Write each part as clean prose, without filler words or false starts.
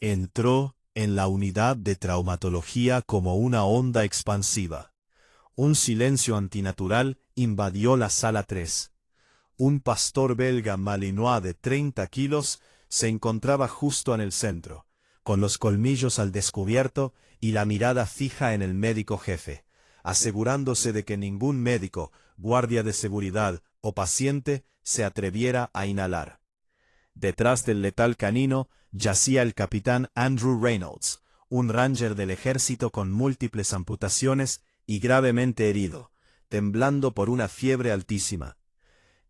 Entró en la unidad de traumatología como una onda expansiva. Un silencio antinatural invadió la sala 3. Un pastor belga malinois de 30 kilos se encontraba justo en el centro, con los colmillos al descubierto y la mirada fija en el médico jefe, asegurándose de que ningún médico, guardia de seguridad o paciente se atreviera a inhalar. Detrás del letal canino yacía el capitán Andrew Reynolds, un ranger del ejército con múltiples amputaciones y gravemente herido, temblando por una fiebre altísima.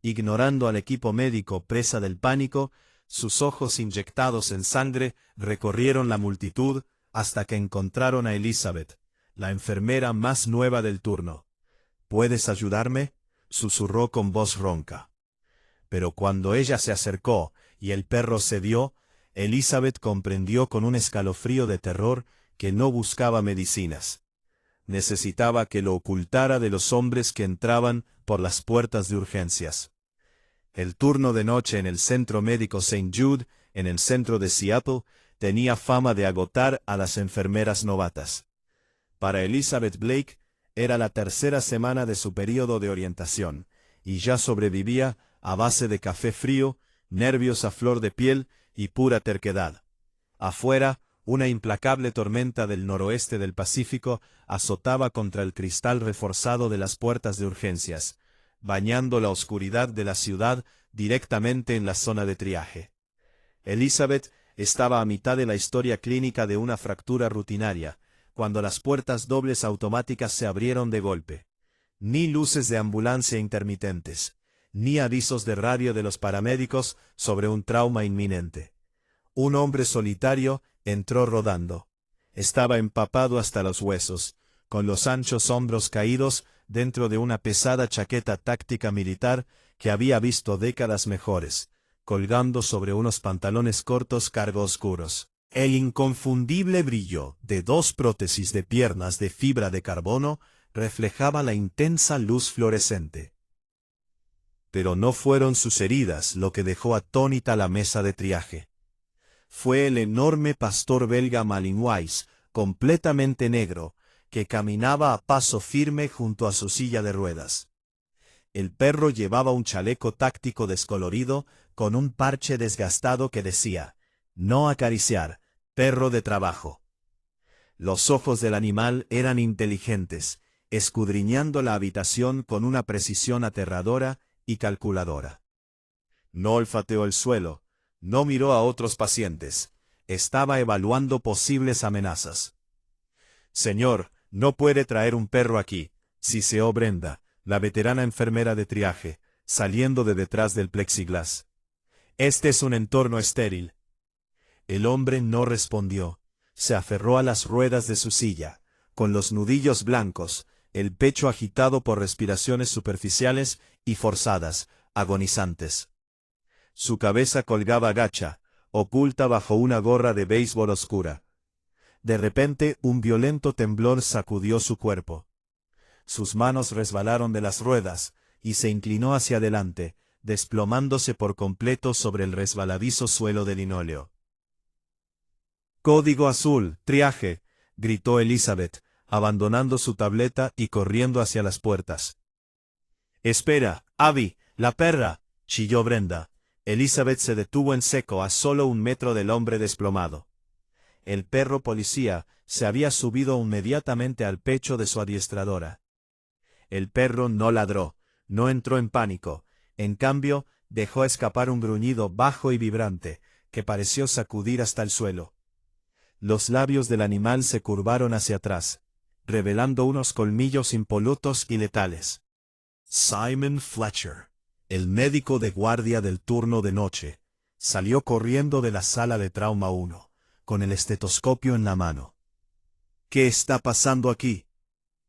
Ignorando al equipo médico presa del pánico, sus ojos inyectados en sangre recorrieron la multitud hasta que encontraron a Elizabeth, la enfermera más nueva del turno. ¿Puedes ayudarme?, susurró con voz ronca. Pero cuando ella se acercó y el perro cedió, Elizabeth comprendió con un escalofrío de terror que no buscaba medicinas. Necesitaba que lo ocultara de los hombres que entraban por las puertas de urgencias. El turno de noche en el Centro Médico St. Jude, en el centro de Seattle, tenía fama de agotar a las enfermeras novatas. Para Elizabeth Blake, era la tercera semana de su período de orientación, y ya sobrevivía a base de café frío, nervios a flor de piel y pura terquedad. Afuera, una implacable tormenta del noroeste del Pacífico azotaba contra el cristal reforzado de las puertas de urgencias, bañando la oscuridad de la ciudad directamente en la zona de triaje. Elizabeth estaba a mitad de la historia clínica de una fractura rutinaria, cuando las puertas dobles automáticas se abrieron de golpe. Ni luces de ambulancia intermitentes, ni avisos de radio de los paramédicos sobre un trauma inminente. Un hombre solitario entró rodando. Estaba empapado hasta los huesos, con los anchos hombros caídos dentro de una pesada chaqueta táctica militar que había visto décadas mejores, colgando sobre unos pantalones cortos cargo oscuros. El inconfundible brillo de dos prótesis de piernas de fibra de carbono reflejaba la intensa luz fluorescente. Pero no fueron sus heridas lo que dejó atónita la mesa de triaje. Fue el enorme pastor belga Malinois, completamente negro, que caminaba a paso firme junto a su silla de ruedas. El perro llevaba un chaleco táctico descolorido con un parche desgastado que decía: «No acariciar, perro de trabajo». Los ojos del animal eran inteligentes, escudriñando la habitación con una precisión aterradora y calculadora. No olfateó el suelo, no miró a otros pacientes, estaba evaluando posibles amenazas. «Señor, no puede traer un perro aquí», siseó Brenda, la veterana enfermera de triaje, saliendo de detrás del plexiglas. «Este es un entorno estéril». El hombre no respondió. Se aferró a las ruedas de su silla, con los nudillos blancos, el pecho agitado por respiraciones superficiales y forzadas, agonizantes. Su cabeza colgaba gacha, oculta bajo una gorra de béisbol oscura. De repente, un violento temblor sacudió su cuerpo. Sus manos resbalaron de las ruedas, y se inclinó hacia adelante, desplomándose por completo sobre el resbaladizo suelo de linóleo. «Código azul, triaje», gritó Elizabeth, abandonando su tableta y corriendo hacia las puertas. «Espera, Abby, la perra», chilló Brenda. Elizabeth se detuvo en seco a solo 1 metro del hombre desplomado. El perro policía se había subido inmediatamente al pecho de su adiestradora. El perro no ladró, no entró en pánico, en cambio, dejó escapar un gruñido bajo y vibrante, que pareció sacudir hasta el suelo. Los labios del animal se curvaron hacia atrás, revelando unos colmillos impolutos y letales. Simon Fletcher, el médico de guardia del turno de noche, salió corriendo de la sala de trauma 1, con el estetoscopio en la mano. «¿Qué está pasando aquí?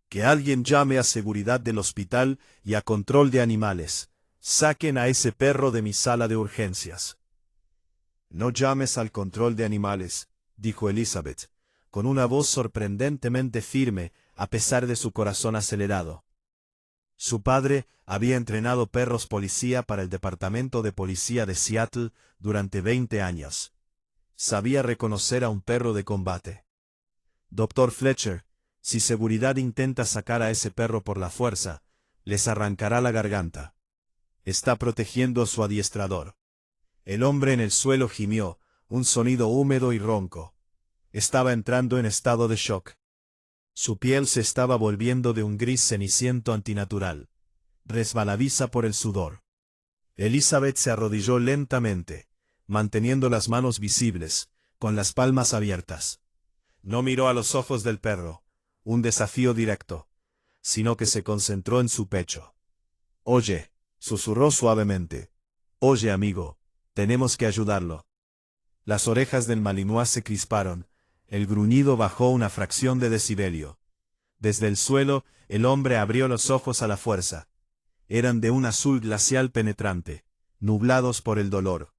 Que alguien llame a seguridad del hospital y a control de animales. Saquen a ese perro de mi sala de urgencias». «No llames al control de animales», dijo Elizabeth, con una voz sorprendentemente firme a pesar de su corazón acelerado. Su padre había entrenado perros policía para el Departamento de Policía de Seattle durante 20 años. Sabía reconocer a un perro de combate. Dr. Fletcher, si seguridad intenta sacar a ese perro por la fuerza, les arrancará la garganta. Está protegiendo a su adiestrador. El hombre en el suelo gimió, un sonido húmedo y ronco. Estaba entrando en estado de shock. Su piel se estaba volviendo de un gris ceniciento antinatural, resbaladiza por el sudor. Elizabeth se arrodilló lentamente, manteniendo las manos visibles, con las palmas abiertas. No miró a los ojos del perro, un desafío directo, sino que se concentró en su pecho. «Oye», susurró suavemente. «Oye, amigo, tenemos que ayudarlo». Las orejas del Malinois se crisparon, el gruñido bajó una fracción de decibelio. Desde el suelo, el hombre abrió los ojos a la fuerza. Eran de un azul glacial penetrante, nublados por el dolor.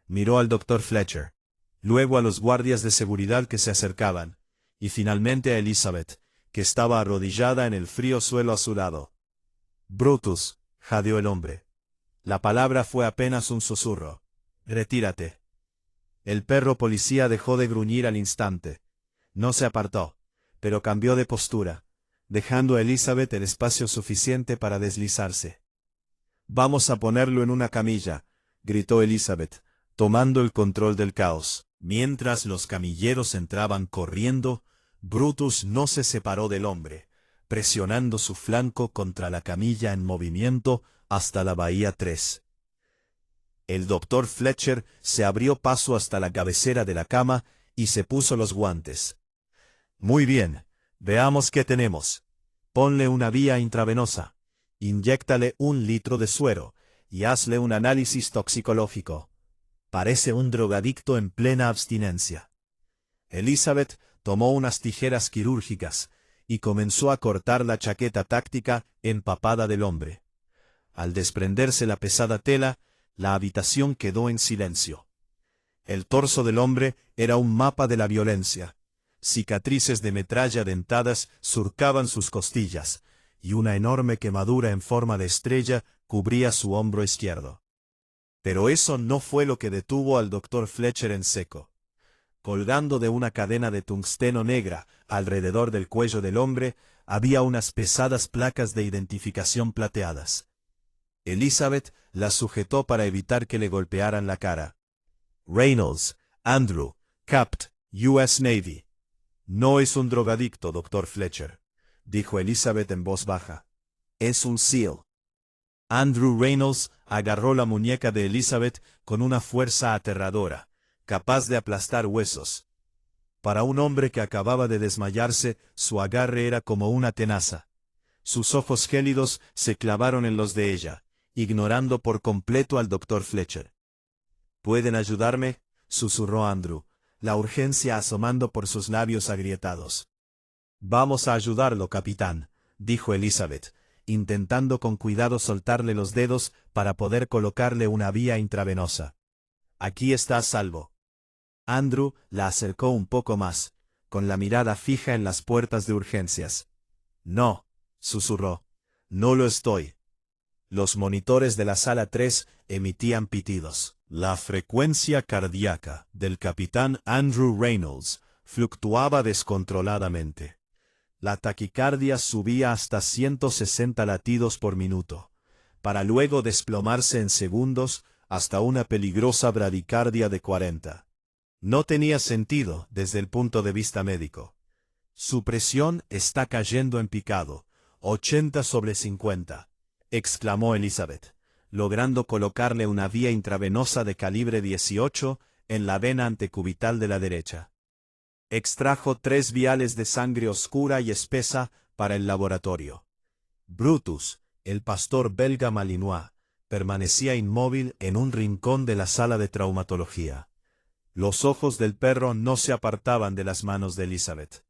Miró al Dr. Fletcher, luego a los guardias de seguridad que se acercaban, y finalmente a Elizabeth, que estaba arrodillada en el frío suelo a su lado. «Brutus», jadeó el hombre. La palabra fue apenas un susurro. «Retírate». El perro policía dejó de gruñir al instante. No se apartó, pero cambió de postura, dejando a Elizabeth el espacio suficiente para deslizarse. «Vamos a ponerlo en una camilla», gritó Elizabeth, tomando el control del caos. Mientras los camilleros entraban corriendo, Brutus no se separó del hombre, presionando su flanco contra la camilla en movimiento hasta la bahía 3. El Dr. Fletcher se abrió paso hasta la cabecera de la cama y se puso los guantes. «Muy bien, veamos qué tenemos. Ponle una vía intravenosa, inyéctale 1 litro de suero y hazle un análisis toxicológico. Parece un drogadicto en plena abstinencia». Elizabeth tomó unas tijeras quirúrgicas y comenzó a cortar la chaqueta táctica empapada del hombre. Al desprenderse la pesada tela, la habitación quedó en silencio. El torso del hombre era un mapa de la violencia. Cicatrices de metralla dentadas surcaban sus costillas, y una enorme quemadura en forma de estrella cubría su hombro izquierdo. Pero eso no fue lo que detuvo al Dr. Fletcher en seco. Colgando de una cadena de tungsteno negra alrededor del cuello del hombre, había unas pesadas placas de identificación plateadas. Elizabeth las sujetó para evitar que le golpearan la cara. «Reynolds, Andrew, Capt. U.S. Navy». «No es un drogadicto, Dr. Fletcher», dijo Elizabeth en voz baja. «Es un SEAL». Andrew Reynolds agarró la muñeca de Elizabeth con una fuerza aterradora, capaz de aplastar huesos. Para un hombre que acababa de desmayarse, su agarre era como una tenaza. Sus ojos gélidos se clavaron en los de ella, ignorando por completo al Dr. Fletcher. «¿Pueden ayudarme?», susurró Andrew, la urgencia asomando por sus labios agrietados. «Vamos a ayudarlo, capitán», dijo Elizabeth, intentando con cuidado soltarle los dedos para poder colocarle una vía intravenosa. «Aquí está a salvo». Andrew la acercó un poco más, con la mirada fija en las puertas de urgencias. «No», susurró, «no lo estoy». Los monitores de la sala 3 emitían pitidos. La frecuencia cardíaca del capitán Andrew Reynolds fluctuaba descontroladamente. La taquicardia subía hasta 160 latidos por minuto, para luego desplomarse en segundos hasta una peligrosa bradicardia de 40. No tenía sentido desde el punto de vista médico. «Su presión está cayendo en picado, 80/50», exclamó Elizabeth, logrando colocarle una vía intravenosa de calibre 18 en la vena antecubital de la derecha. Extrajo 3 viales de sangre oscura y espesa para el laboratorio. Brutus, el pastor belga Malinois, permanecía inmóvil en un rincón de la sala de traumatología. Los ojos del perro no se apartaban de las manos de Elizabeth.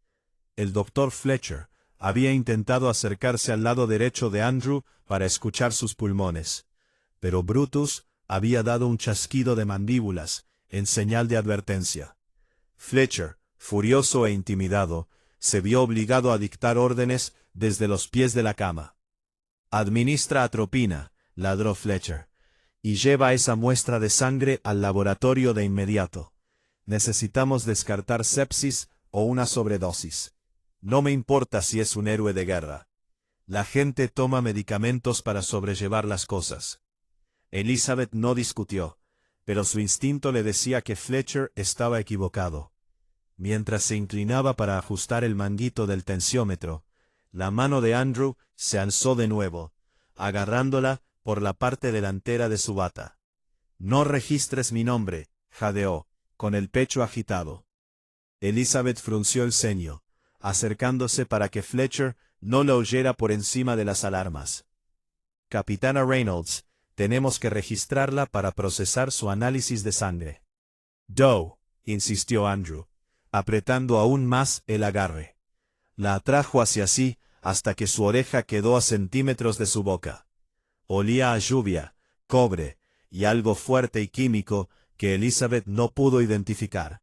El Dr. Fletcher había intentado acercarse al lado derecho de Andrew para escuchar sus pulmones, pero Brutus había dado un chasquido de mandíbulas en señal de advertencia. Fletcher, furioso e intimidado, se vio obligado a dictar órdenes desde los pies de la cama. «Administra atropina», ladró Fletcher, «y lleva esa muestra de sangre al laboratorio de inmediato. Necesitamos descartar sepsis o una sobredosis. No me importa si es un héroe de guerra. La gente toma medicamentos para sobrellevar las cosas. Elizabeth no discutió, pero su instinto le decía que Fletcher estaba equivocado. Mientras se inclinaba para ajustar el manguito del tensiómetro, la mano de Andrew se alzó de nuevo, agarrándola por la parte delantera de su bata. «No registres mi nombre», jadeó, con el pecho agitado. Elizabeth frunció el ceño, acercándose para que Fletcher no lo oyera por encima de las alarmas. «Capitana Reynolds, tenemos que registrarla para procesar su análisis de sangre». «Doe», insistió Andrew, apretando aún más el agarre. La atrajo hacia sí hasta que su oreja quedó a centímetros de su boca. Olía a lluvia, cobre y algo fuerte y químico que Elizabeth no pudo identificar.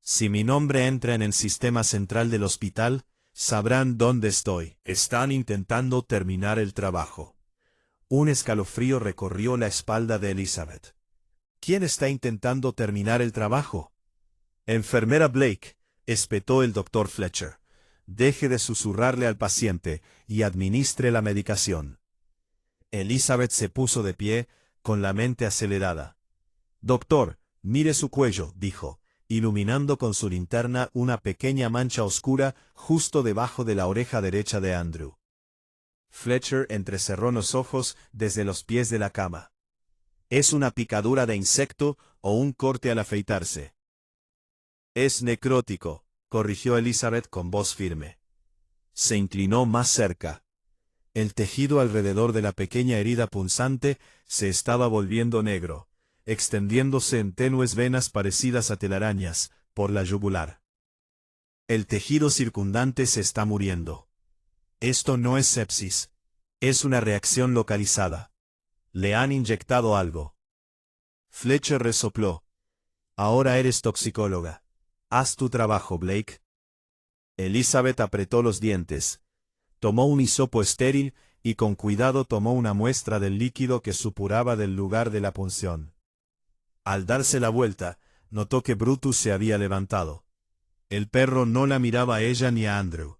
«Si mi nombre entra en el sistema central del hospital, sabrán dónde estoy. Están intentando terminar el trabajo». Un escalofrío recorrió la espalda de Elizabeth. «¿Quién está intentando terminar el trabajo?» «Enfermera Blake», espetó el doctor Fletcher. «Deje de susurrarle al paciente y administre la medicación». Elizabeth se puso de pie, con la mente acelerada. «Doctor, mire su cuello», dijo, iluminando con su linterna una pequeña mancha oscura justo debajo de la oreja derecha de Andrew. Fletcher entrecerró los ojos desde los pies de la cama. «¿Es una picadura de insecto o un corte al afeitarse?» «Es necrótico», corrigió Elizabeth con voz firme. Se inclinó más cerca. El tejido alrededor de la pequeña herida punzante se estaba volviendo negro, extendiéndose en tenues venas parecidas a telarañas, por la yugular. «El tejido circundante se está muriendo. Esto no es sepsis. Es una reacción localizada. Le han inyectado algo». Fletcher resopló. «Ahora eres toxicóloga. Haz tu trabajo, Blake». Elizabeth apretó los dientes. Tomó un hisopo estéril y con cuidado tomó una muestra del líquido que supuraba del lugar de la punción. Al darse la vuelta, notó que Brutus se había levantado. El perro no la miraba a ella ni a Andrew.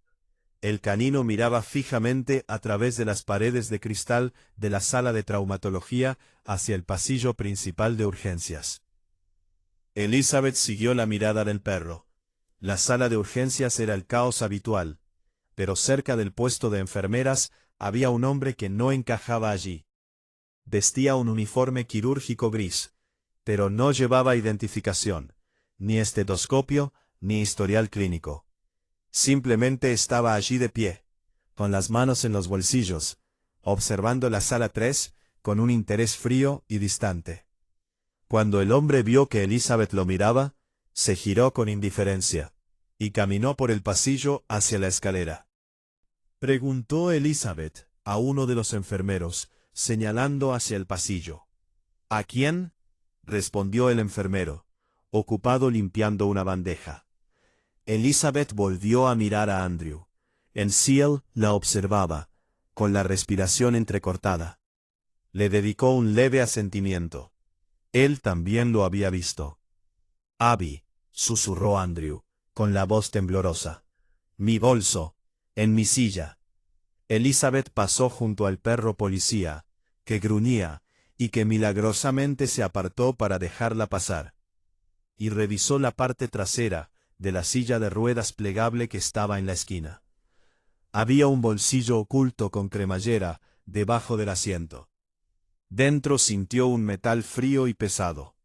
El canino miraba fijamente a través de las paredes de cristal de la sala de traumatología hacia el pasillo principal de urgencias. Elizabeth siguió la mirada del perro. La sala de urgencias era el caos habitual, pero cerca del puesto de enfermeras había un hombre que no encajaba allí. Vestía un uniforme quirúrgico gris, pero no llevaba identificación, ni estetoscopio, ni historial clínico. Simplemente estaba allí de pie, con las manos en los bolsillos, observando la sala 3 con un interés frío y distante. Cuando el hombre vio que Elizabeth lo miraba, se giró con indiferencia, y caminó por el pasillo hacia la escalera. Preguntó Elizabeth a uno de los enfermeros, señalando hacia el pasillo. «¿A quién?», respondió el enfermero, ocupado limpiando una bandeja. Elizabeth volvió a mirar a Andrew. El SEAL la observaba, con la respiración entrecortada. Le dedicó un leve asentimiento. Él también lo había visto. «Abby», susurró Andrew, con la voz temblorosa. «Mi bolso, en mi silla». Elizabeth pasó junto al perro policía, que gruñía, y que milagrosamente se apartó para dejarla pasar. Y revisó la parte trasera de la silla de ruedas plegable que estaba en la esquina. Había un bolsillo oculto con cremallera debajo del asiento. Dentro sintió un metal frío y pesado.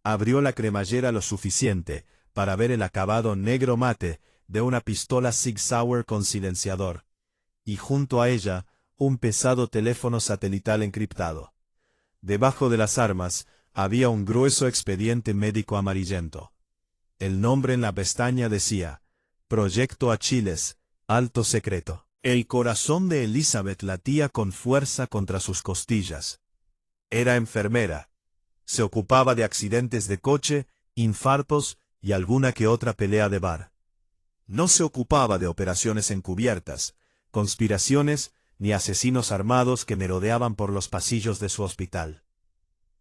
Abrió la cremallera lo suficiente para ver el acabado negro mate de una pistola Sig Sauer con silenciador, y junto a ella un pesado teléfono satelital encriptado. Debajo de las armas había un grueso expediente médico amarillento. El nombre en la pestaña decía, «Proyecto Achilles, alto secreto». El corazón de Elizabeth latía con fuerza contra sus costillas. Era enfermera. Se ocupaba de accidentes de coche, infartos y alguna que otra pelea de bar. No se ocupaba de operaciones encubiertas, conspiraciones ni asesinos armados que merodeaban por los pasillos de su hospital.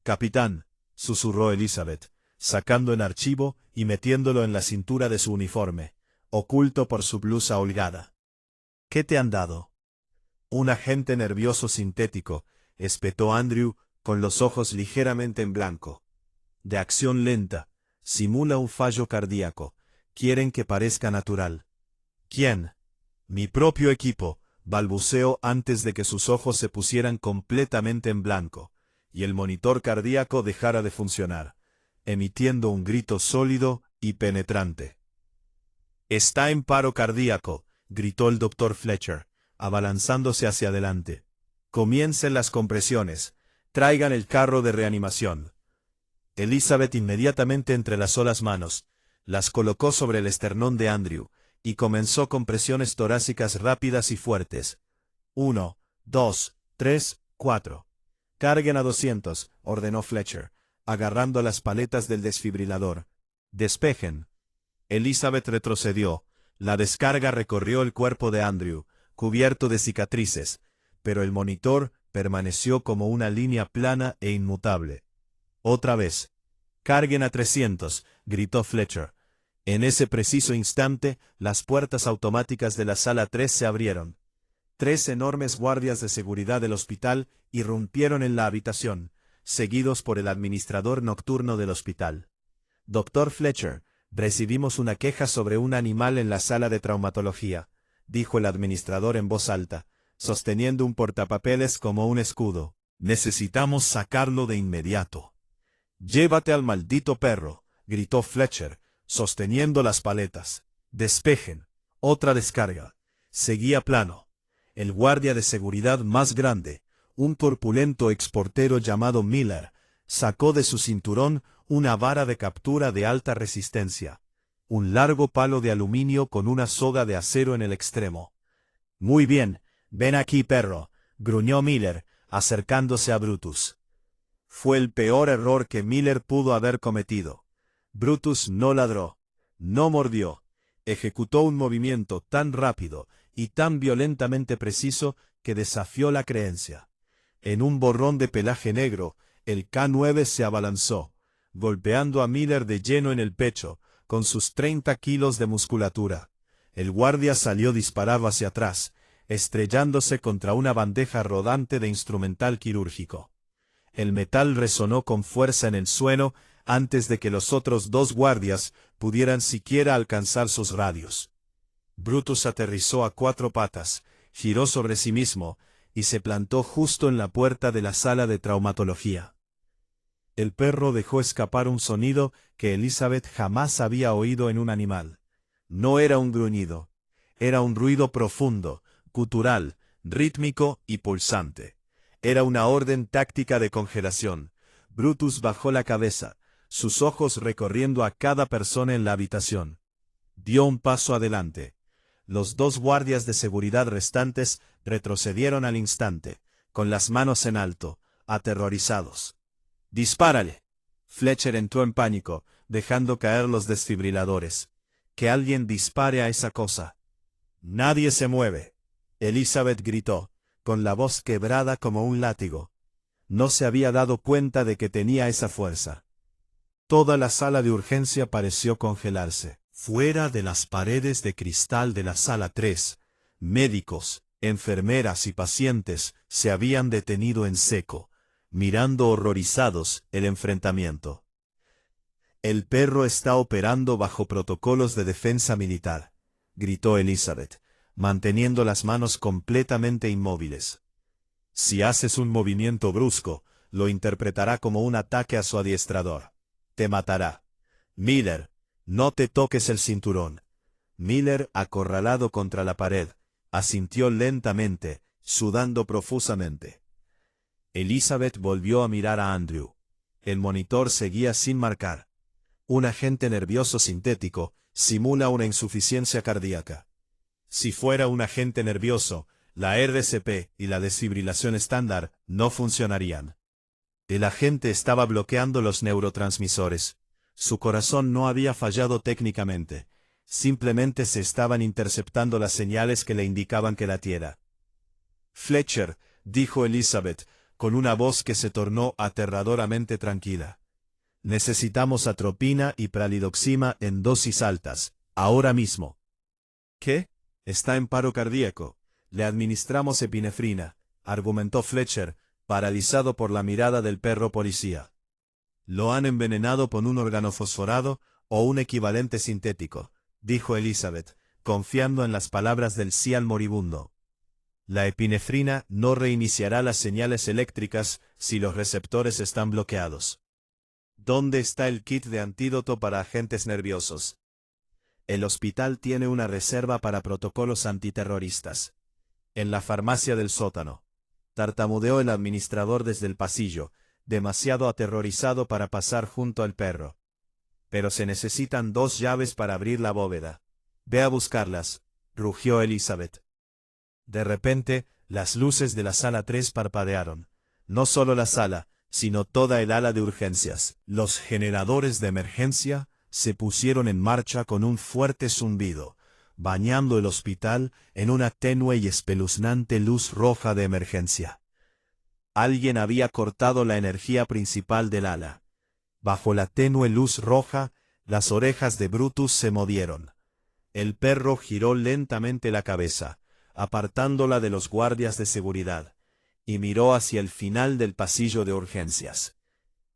«Capitán», susurró Elizabeth, sacando el archivo y metiéndolo en la cintura de su uniforme, oculto por su blusa holgada. ¿Qué te han dado? Un agente nervioso sintético, espetó Andrew, con los ojos ligeramente en blanco. De acción lenta, simula un fallo cardíaco. Quieren que parezca natural. ¿Quién? Mi propio equipo, balbuceó antes de que sus ojos se pusieran completamente en blanco, y el monitor cardíaco dejara de funcionar, emitiendo un grito sólido y penetrante. «Está en paro cardíaco», gritó el doctor Fletcher, abalanzándose hacia adelante. «Comiencen las compresiones. Traigan el carro de reanimación». Elizabeth inmediatamente entrelazó las manos, las colocó sobre el esternón de Andrew, y comenzó compresiones torácicas rápidas y fuertes. 1, 2, 3, 4. «Carguen a 200», ordenó Fletcher, agarrando las paletas del desfibrilador. «Despejen». Elizabeth retrocedió. La descarga recorrió el cuerpo de Andrew, cubierto de cicatrices, pero el monitor permaneció como una línea plana e inmutable. Otra vez. «Carguen a 300», gritó Fletcher. En ese preciso instante, las puertas automáticas de la sala 3 se abrieron. 3 enormes guardias de seguridad del hospital irrumpieron en la habitación, seguidos por el administrador nocturno del hospital. «Doctor Fletcher, recibimos una queja sobre un animal en la sala de traumatología», dijo el administrador en voz alta, sosteniendo un portapapeles como un escudo. «Necesitamos sacarlo de inmediato». «Llévate al maldito perro», gritó Fletcher, sosteniendo las paletas. «Despejen». Otra descarga. Seguía plano. El guardia de seguridad más grande, un corpulento exportero llamado Miller, sacó de su cinturón una vara de captura de alta resistencia, un largo palo de aluminio con una soga de acero en el extremo. «Muy bien, ven aquí, perro», gruñó Miller, acercándose a Brutus. Fue el peor error que Miller pudo haber cometido. Brutus no ladró, no mordió, ejecutó un movimiento tan rápido y tan violentamente preciso que desafió la creencia. En un borrón de pelaje negro, el K-9 se abalanzó, golpeando a Miller de lleno en el pecho, con sus 30 kilos de musculatura. El guardia salió disparado hacia atrás, estrellándose contra una bandeja rodante de instrumental quirúrgico. El metal resonó con fuerza en el suelo antes de que los otros 2 guardias pudieran siquiera alcanzar sus radios. Brutus aterrizó a 4 patas, giró sobre sí mismo y se plantó justo en la puerta de la sala de traumatología. El perro dejó escapar un sonido que Elizabeth jamás había oído en un animal. No era un gruñido, era un ruido profundo, gutural, rítmico y pulsante. Era una orden táctica de congelación. Brutus bajó la cabeza, sus ojos recorriendo a cada persona en la habitación. Dio un paso adelante. Los 2 guardias de seguridad restantes retrocedieron al instante, con las manos en alto, aterrorizados. «¡Dispárale!». Fletcher entró en pánico, dejando caer los desfibriladores. «Que alguien dispare a esa cosa». «Nadie se mueve», Elizabeth gritó, con la voz quebrada como un látigo. No se había dado cuenta de que tenía esa fuerza. Toda la sala de urgencia pareció congelarse. Fuera de las paredes de cristal de la sala 3, médicos, enfermeras y pacientes se habían detenido en seco, mirando horrorizados el enfrentamiento. «El perro está operando bajo protocolos de defensa militar», gritó Elizabeth, manteniendo las manos completamente inmóviles. «Si haces un movimiento brusco, lo interpretará como un ataque a su adiestrador. Te matará. Miller, no te toques el cinturón». Miller, acorralado contra la pared, asintió lentamente, sudando profusamente. Elizabeth volvió a mirar a Andrew. El monitor seguía sin marcar. Un agente nervioso sintético simula una insuficiencia cardíaca. Si fuera un agente nervioso, la RCP y la desfibrilación estándar no funcionarían. El agente estaba bloqueando los neurotransmisores. Su corazón no había fallado técnicamente. Simplemente se estaban interceptando las señales que le indicaban que latiera. «Fletcher», dijo Elizabeth, con una voz que se tornó aterradoramente tranquila. Necesitamos atropina y pralidoxima en dosis altas, ahora mismo. ¿Qué? Está en paro cardíaco. Le administramos epinefrina, argumentó Fletcher, paralizado por la mirada del perro policía. Lo han envenenado con un organofosforado o un equivalente sintético, dijo Elizabeth, confiando en las palabras del cial moribundo. La epinefrina no reiniciará las señales eléctricas si los receptores están bloqueados. ¿Dónde está el kit de antídoto para agentes nerviosos? El hospital tiene una reserva para protocolos antiterroristas. En la farmacia del sótano. Tartamudeó el administrador desde el pasillo, demasiado aterrorizado para pasar junto al perro. Pero se necesitan 2 llaves para abrir la bóveda. Ve a buscarlas, rugió Elizabeth. De repente, las luces de la sala 3 parpadearon. No solo la sala, sino toda el ala de urgencias. Los generadores de emergencia se pusieron en marcha con un fuerte zumbido, bañando el hospital en una tenue y espeluznante luz roja de emergencia. Alguien había cortado la energía principal del ala. Bajo la tenue luz roja, las orejas de Brutus se movieron. El perro giró lentamente la cabeza, apartándola de los guardias de seguridad, y miró hacia el final del pasillo de urgencias.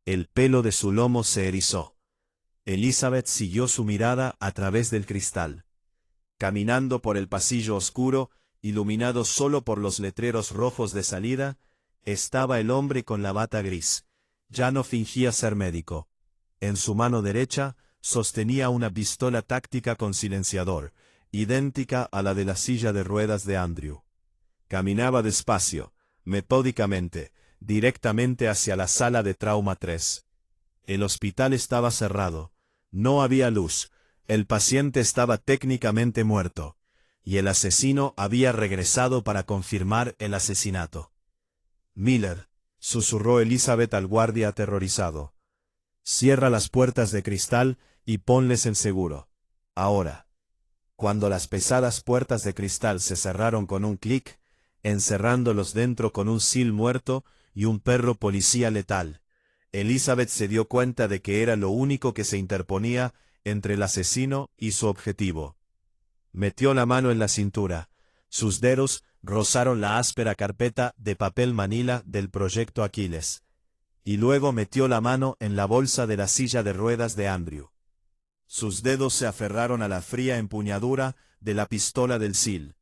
El pelo de su lomo se erizó. Elizabeth siguió su mirada a través del cristal. Caminando por el pasillo oscuro, iluminado solo por los letreros rojos de salida, estaba el hombre con la bata gris. Ya no fingía ser médico. En su mano derecha, sostenía una pistola táctica con silenciador, idéntica a la de la silla de ruedas de Andrew. Caminaba despacio, metódicamente, directamente hacia la sala de trauma 3. El hospital estaba cerrado. No había luz. El paciente estaba técnicamente muerto. Y el asesino había regresado para confirmar el asesinato. Miller, susurró Elizabeth al guardia aterrorizado. Cierra las puertas de cristal y ponles el seguro. Ahora. Cuando las pesadas puertas de cristal se cerraron con un clic, encerrándolos dentro con un Sil muerto y un perro policía letal, Elizabeth se dio cuenta de que era lo único que se interponía entre el asesino y su objetivo. Metió la mano en la cintura. Sus dedos rozaron la áspera carpeta de papel manila del proyecto Aquiles. Y luego metió la mano en la bolsa de la silla de ruedas de Andrew. Sus dedos se aferraron a la fría empuñadura de la pistola del Sil.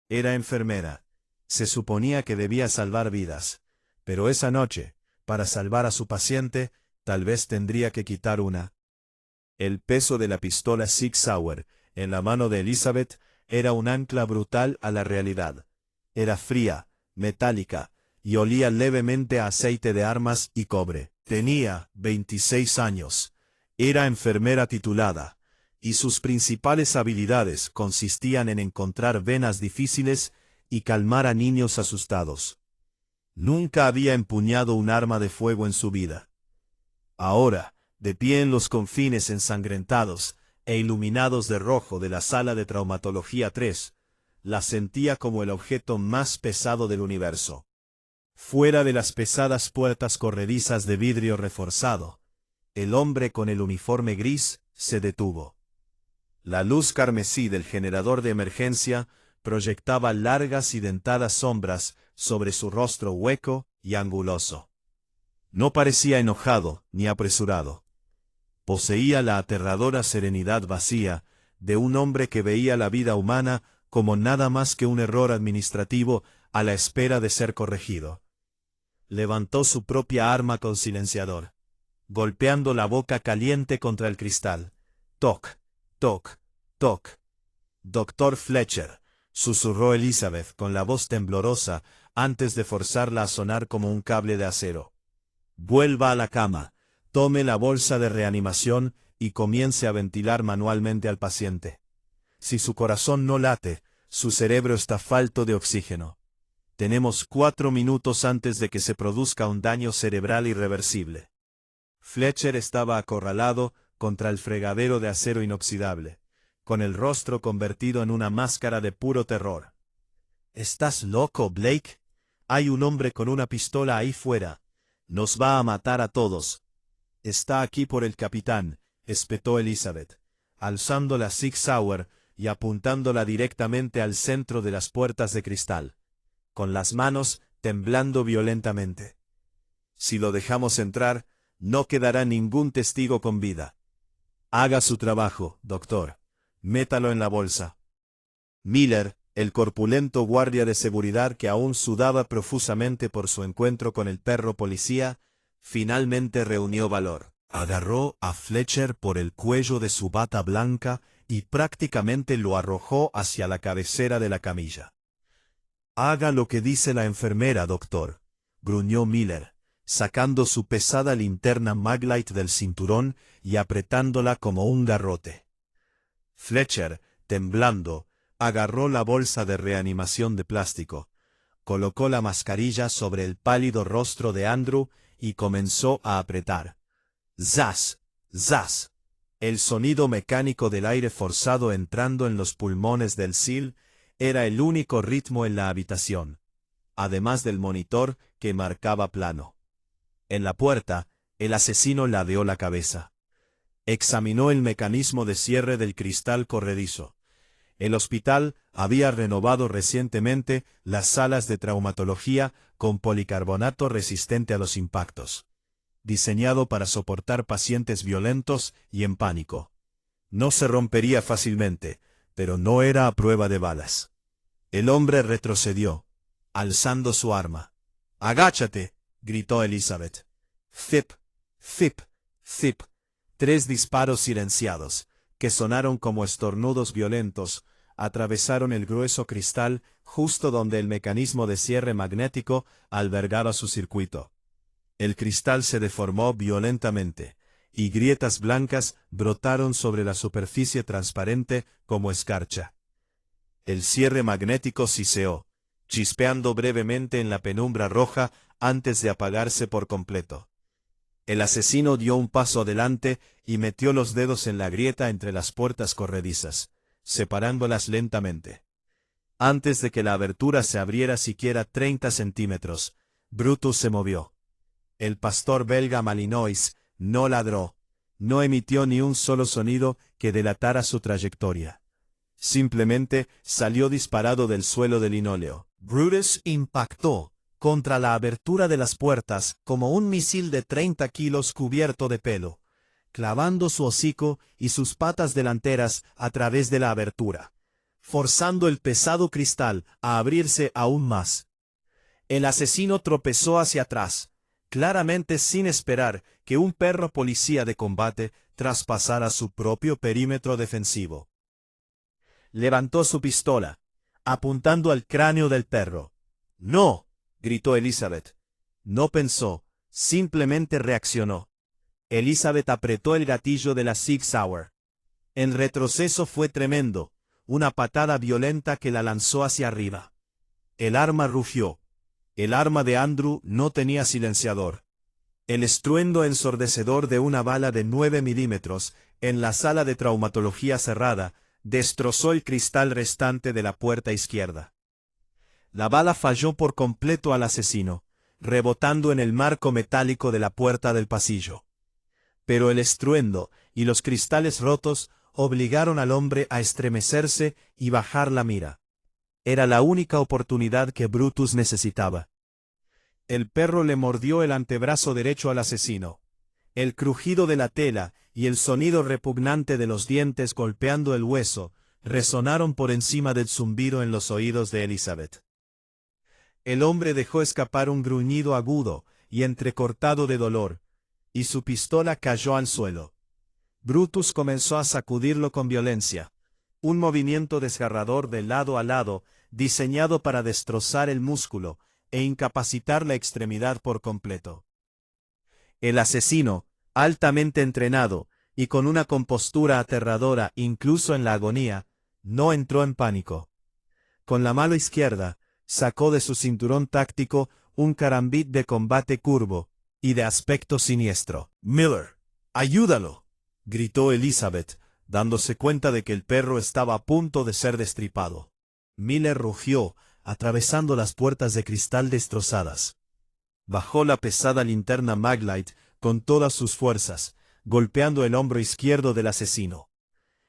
Era enfermera. Se suponía que debía salvar vidas. Pero esa noche, para salvar a su paciente, tal vez tendría que quitar una. El peso de la pistola Sig Sauer en la mano de Elizabeth era un ancla brutal a la realidad. Era fría, metálica, y olía levemente a aceite de armas y cobre. Tenía 26 años. Era enfermera titulada, y sus principales habilidades consistían en encontrar venas difíciles y calmar a niños asustados. Nunca había empuñado un arma de fuego en su vida. Ahora, de pie en los confines ensangrentados e iluminados de rojo de la sala de traumatología 3, la sentía como el objeto más pesado del universo. Fuera de las pesadas puertas corredizas de vidrio reforzado, el hombre con el uniforme gris se detuvo. La luz carmesí del generador de emergencia proyectaba largas y dentadas sombras sobre su rostro hueco y anguloso. No parecía enojado ni apresurado. Poseía la aterradora serenidad vacía de un hombre que veía la vida humana como nada más que un error administrativo a la espera de ser corregido. Levantó su propia arma con silenciador, golpeando la boca caliente contra el cristal. Toc, toc, toc. Doctor Fletcher, susurró Elizabeth con la voz temblorosa antes de forzarla a sonar como un cable de acero. Vuelva a la cama, tome la bolsa de reanimación y comience a ventilar manualmente al paciente. Si su corazón no late, su cerebro está falto de oxígeno. Tenemos 4 minutos antes de que se produzca un daño cerebral irreversible. Fletcher estaba acorralado contra el fregadero de acero inoxidable, con el rostro convertido en una máscara de puro terror. ¿Estás loco, Blake? Hay un hombre con una pistola ahí fuera. Nos va a matar a todos. Está aquí por el capitán, espetó Elizabeth, alzando la Sig Sauer y apuntándola directamente al centro de las puertas de cristal, con las manos temblando violentamente. Si lo dejamos entrar, no quedará ningún testigo con vida. Haga su trabajo, doctor. Métalo en la bolsa. Miller, el corpulento guardia de seguridad que aún sudaba profusamente por su encuentro con el perro policía, finalmente reunió valor. Agarró a Fletcher por el cuello de su bata blanca y prácticamente lo arrojó hacia la cabecera de la camilla. «Haga lo que dice la enfermera, doctor», gruñó Miller, sacando su pesada linterna Maglite del cinturón y apretándola como un garrote. Fletcher, temblando, agarró la bolsa de reanimación de plástico, colocó la mascarilla sobre el pálido rostro de Andrew y comenzó a apretar. ¡Zas! ¡Zas! El sonido mecánico del aire forzado entrando en los pulmones del SEAL era el único ritmo en la habitación, además del monitor que marcaba plano. En la puerta, el asesino ladeó la cabeza. Examinó el mecanismo de cierre del cristal corredizo. El hospital había renovado recientemente las salas de traumatología con policarbonato resistente a los impactos, diseñado para soportar pacientes violentos y en pánico. No se rompería fácilmente, pero no era a prueba de balas. El hombre retrocedió, alzando su arma. «¡Agáchate!», gritó Elizabeth. Zip, zip, zip. 3 disparos silenciados, que sonaron como estornudos violentos, atravesaron el grueso cristal justo donde el mecanismo de cierre magnético albergaba su circuito. El cristal se deformó violentamente, y grietas blancas brotaron sobre la superficie transparente como escarcha. El cierre magnético siseó, chispeando brevemente en la penumbra roja antes de apagarse por completo. El asesino dio un paso adelante y metió los dedos en la grieta entre las puertas corredizas, separándolas lentamente. Antes de que la abertura se abriera siquiera 30 centímetros, Brutus se movió. El pastor belga Malinois no ladró, no emitió ni un solo sonido que delatara su trayectoria. Simplemente salió disparado del suelo de linóleo. Brutus impactó contra la abertura de las puertas como un misil de 30 kilos cubierto de pelo, clavando su hocico y sus patas delanteras a través de la abertura, forzando el pesado cristal a abrirse aún más. El asesino tropezó hacia atrás, claramente sin esperar que un perro policía de combate traspasara su propio perímetro defensivo. Levantó su pistola, apuntando al cráneo del perro. «¡No!», gritó Elizabeth. No pensó, simplemente reaccionó. Elizabeth apretó el gatillo de la Sig Sauer. El retroceso fue tremendo, una patada violenta que la lanzó hacia arriba. El arma rugió. El arma de Andrew no tenía silenciador. El estruendo ensordecedor de una bala de 9 milímetros en la sala de traumatología cerrada destrozó el cristal restante de la puerta izquierda. La bala falló por completo al asesino, rebotando en el marco metálico de la puerta del pasillo. Pero el estruendo y los cristales rotos obligaron al hombre a estremecerse y bajar la mira. Era la única oportunidad que Brutus necesitaba. El perro le mordió el antebrazo derecho al asesino. El crujido de la tela y el sonido repugnante de los dientes golpeando el hueso resonaron por encima del zumbido en los oídos de Elizabeth. El hombre dejó escapar un gruñido agudo y entrecortado de dolor, y su pistola cayó al suelo. Brutus comenzó a sacudirlo con violencia, un movimiento desgarrador de lado a lado, diseñado para destrozar el músculo e incapacitar la extremidad por completo. El asesino, altamente entrenado y con una compostura aterradora incluso en la agonía, no entró en pánico. Con la mano izquierda, sacó de su cinturón táctico un carambit de combate curvo y de aspecto siniestro. «Miller, ayúdalo», gritó Elizabeth, dándose cuenta de que el perro estaba a punto de ser destripado. Miller rugió, atravesando las puertas de cristal destrozadas. Bajó la pesada linterna Maglite con todas sus fuerzas, golpeando el hombro izquierdo del asesino.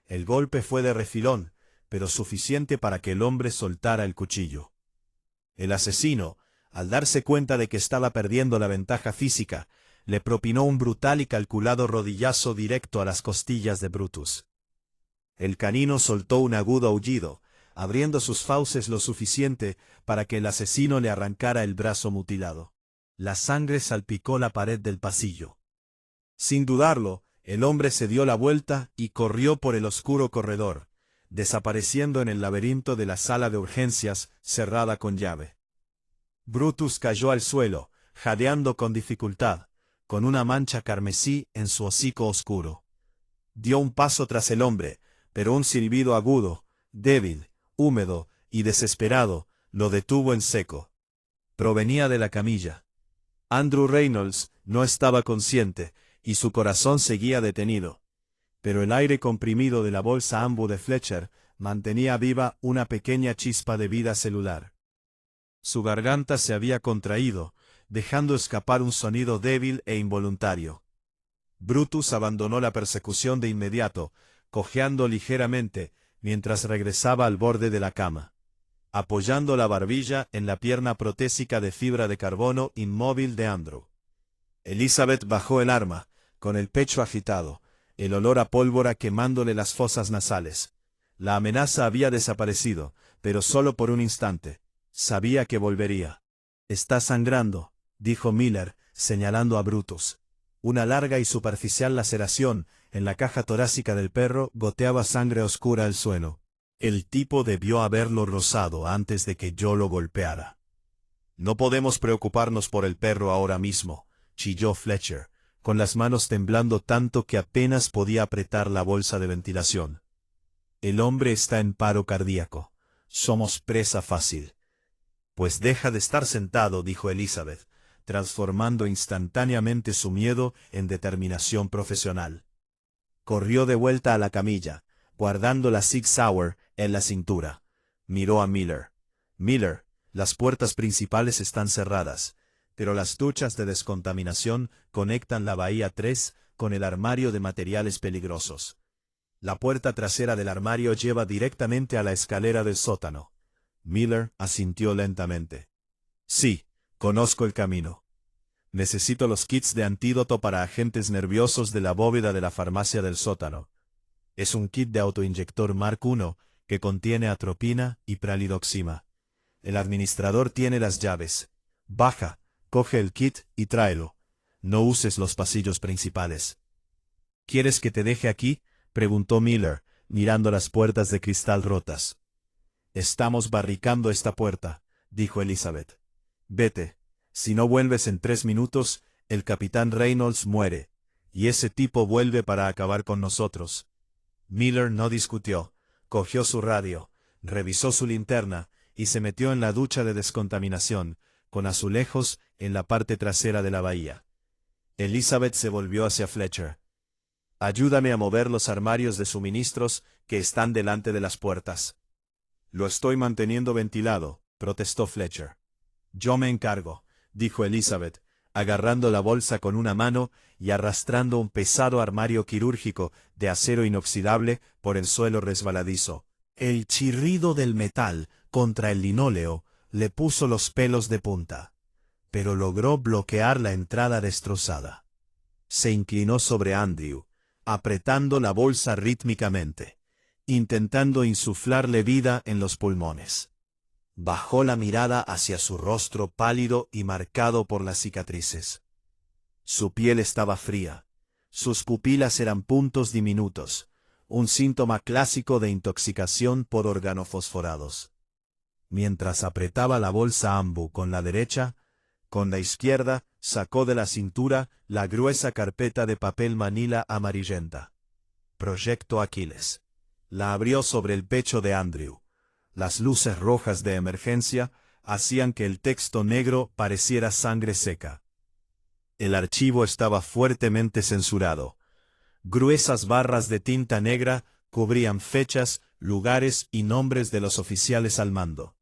El golpe fue de refilón, pero suficiente para que el hombre soltara el cuchillo. El asesino, al darse cuenta de que estaba perdiendo la ventaja física, le propinó un brutal y calculado rodillazo directo a las costillas de Brutus. El canino soltó un agudo aullido, abriendo sus fauces lo suficiente para que el asesino le arrancara el brazo mutilado. La sangre salpicó la pared del pasillo. Sin dudarlo, el hombre se dio la vuelta y corrió por el oscuro corredor, desapareciendo en el laberinto de la sala de urgencias cerrada con llave. Brutus cayó al suelo, jadeando con dificultad, con una mancha carmesí en su hocico oscuro. Dio un paso tras el hombre, pero un silbido agudo, débil, húmedo y desesperado lo detuvo en seco. Provenía de la camilla. Andrew Reynolds no estaba consciente y su corazón seguía detenido, pero el aire comprimido de la bolsa ambu de Fletcher mantenía viva una pequeña chispa de vida celular. Su garganta se había contraído, dejando escapar un sonido débil e involuntario. Brutus abandonó la persecución de inmediato, cojeando ligeramente, mientras regresaba al borde de la cama, apoyando la barbilla en la pierna protésica de fibra de carbono inmóvil de Andrew. Elizabeth bajó el arma, con el pecho agitado, el olor a pólvora quemándole las fosas nasales. La amenaza había desaparecido, pero solo por un instante. Sabía que volvería. «Está sangrando», dijo Miller, señalando a Brutus. Una larga y superficial laceración en la caja torácica del perro goteaba sangre oscura al suelo. El tipo debió haberlo rozado antes de que yo lo golpeara. «No podemos preocuparnos por el perro ahora mismo», chilló Fletcher, con las manos temblando tanto que apenas podía apretar la bolsa de ventilación. «El hombre está en paro cardíaco. Somos presa fácil». «Pues deja de estar sentado», dijo Elizabeth, transformando instantáneamente su miedo en determinación profesional. Corrió de vuelta a la camilla, guardando la Sig Sauer en la cintura. Miró a Miller. «Miller, las puertas principales están cerradas, pero las duchas de descontaminación conectan la bahía 3 con el armario de materiales peligrosos. La puerta trasera del armario lleva directamente a la escalera del sótano». Miller asintió lentamente. «Sí, conozco el camino. Necesito los kits de antídoto para agentes nerviosos de la bóveda de la farmacia del sótano. Es un kit de autoinyector Mark I que contiene atropina y pralidoxima. El administrador tiene las llaves. Baja, coge el kit y tráelo. No uses los pasillos principales». «¿Quieres que te deje aquí?», preguntó Miller, mirando las puertas de cristal rotas. «Estamos barricando esta puerta», dijo Elizabeth. «Vete. Si no vuelves en 3 minutos, el capitán Reynolds muere, y ese tipo vuelve para acabar con nosotros». Miller no discutió. Cogió su radio, revisó su linterna y se metió en la ducha de descontaminación, con azulejos en la parte trasera de la bahía. Elizabeth se volvió hacia Fletcher. «Ayúdame a mover los armarios de suministros que están delante de las puertas». «Lo estoy manteniendo ventilado», protestó Fletcher. «Yo me encargo», dijo Elizabeth, agarrando la bolsa con una mano y arrastrando un pesado armario quirúrgico de acero inoxidable por el suelo resbaladizo. El chirrido del metal contra el linóleo le puso los pelos de punta, pero logró bloquear la entrada destrozada. Se inclinó sobre Andrew, apretando la bolsa rítmicamente, intentando insuflarle vida en los pulmones. Bajó la mirada hacia su rostro pálido y marcado por las cicatrices. Su piel estaba fría. Sus pupilas eran puntos diminutos, un síntoma clásico de intoxicación por organofosforados. Mientras apretaba la bolsa ambu con la derecha, con la izquierda sacó de la cintura la gruesa carpeta de papel manila amarillenta. Proyecto Aquiles. La abrió sobre el pecho de Andrew. Las luces rojas de emergencia hacían que el texto negro pareciera sangre seca. El archivo estaba fuertemente censurado. Gruesas barras de tinta negra cubrían fechas, lugares y nombres de los oficiales al mando.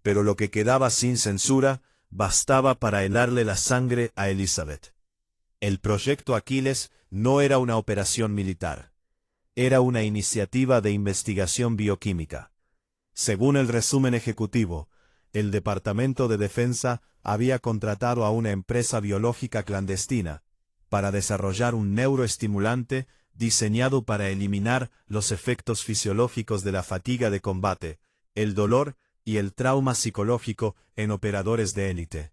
Pero lo que quedaba sin censura bastaba para helarle la sangre a Elizabeth. El proyecto Aquiles no era una operación militar. Era una iniciativa de investigación bioquímica. Según el resumen ejecutivo, el Departamento de Defensa había contratado a una empresa biológica clandestina para desarrollar un neuroestimulante diseñado para eliminar los efectos fisiológicos de la fatiga de combate, el dolor y el trauma psicológico en operadores de élite.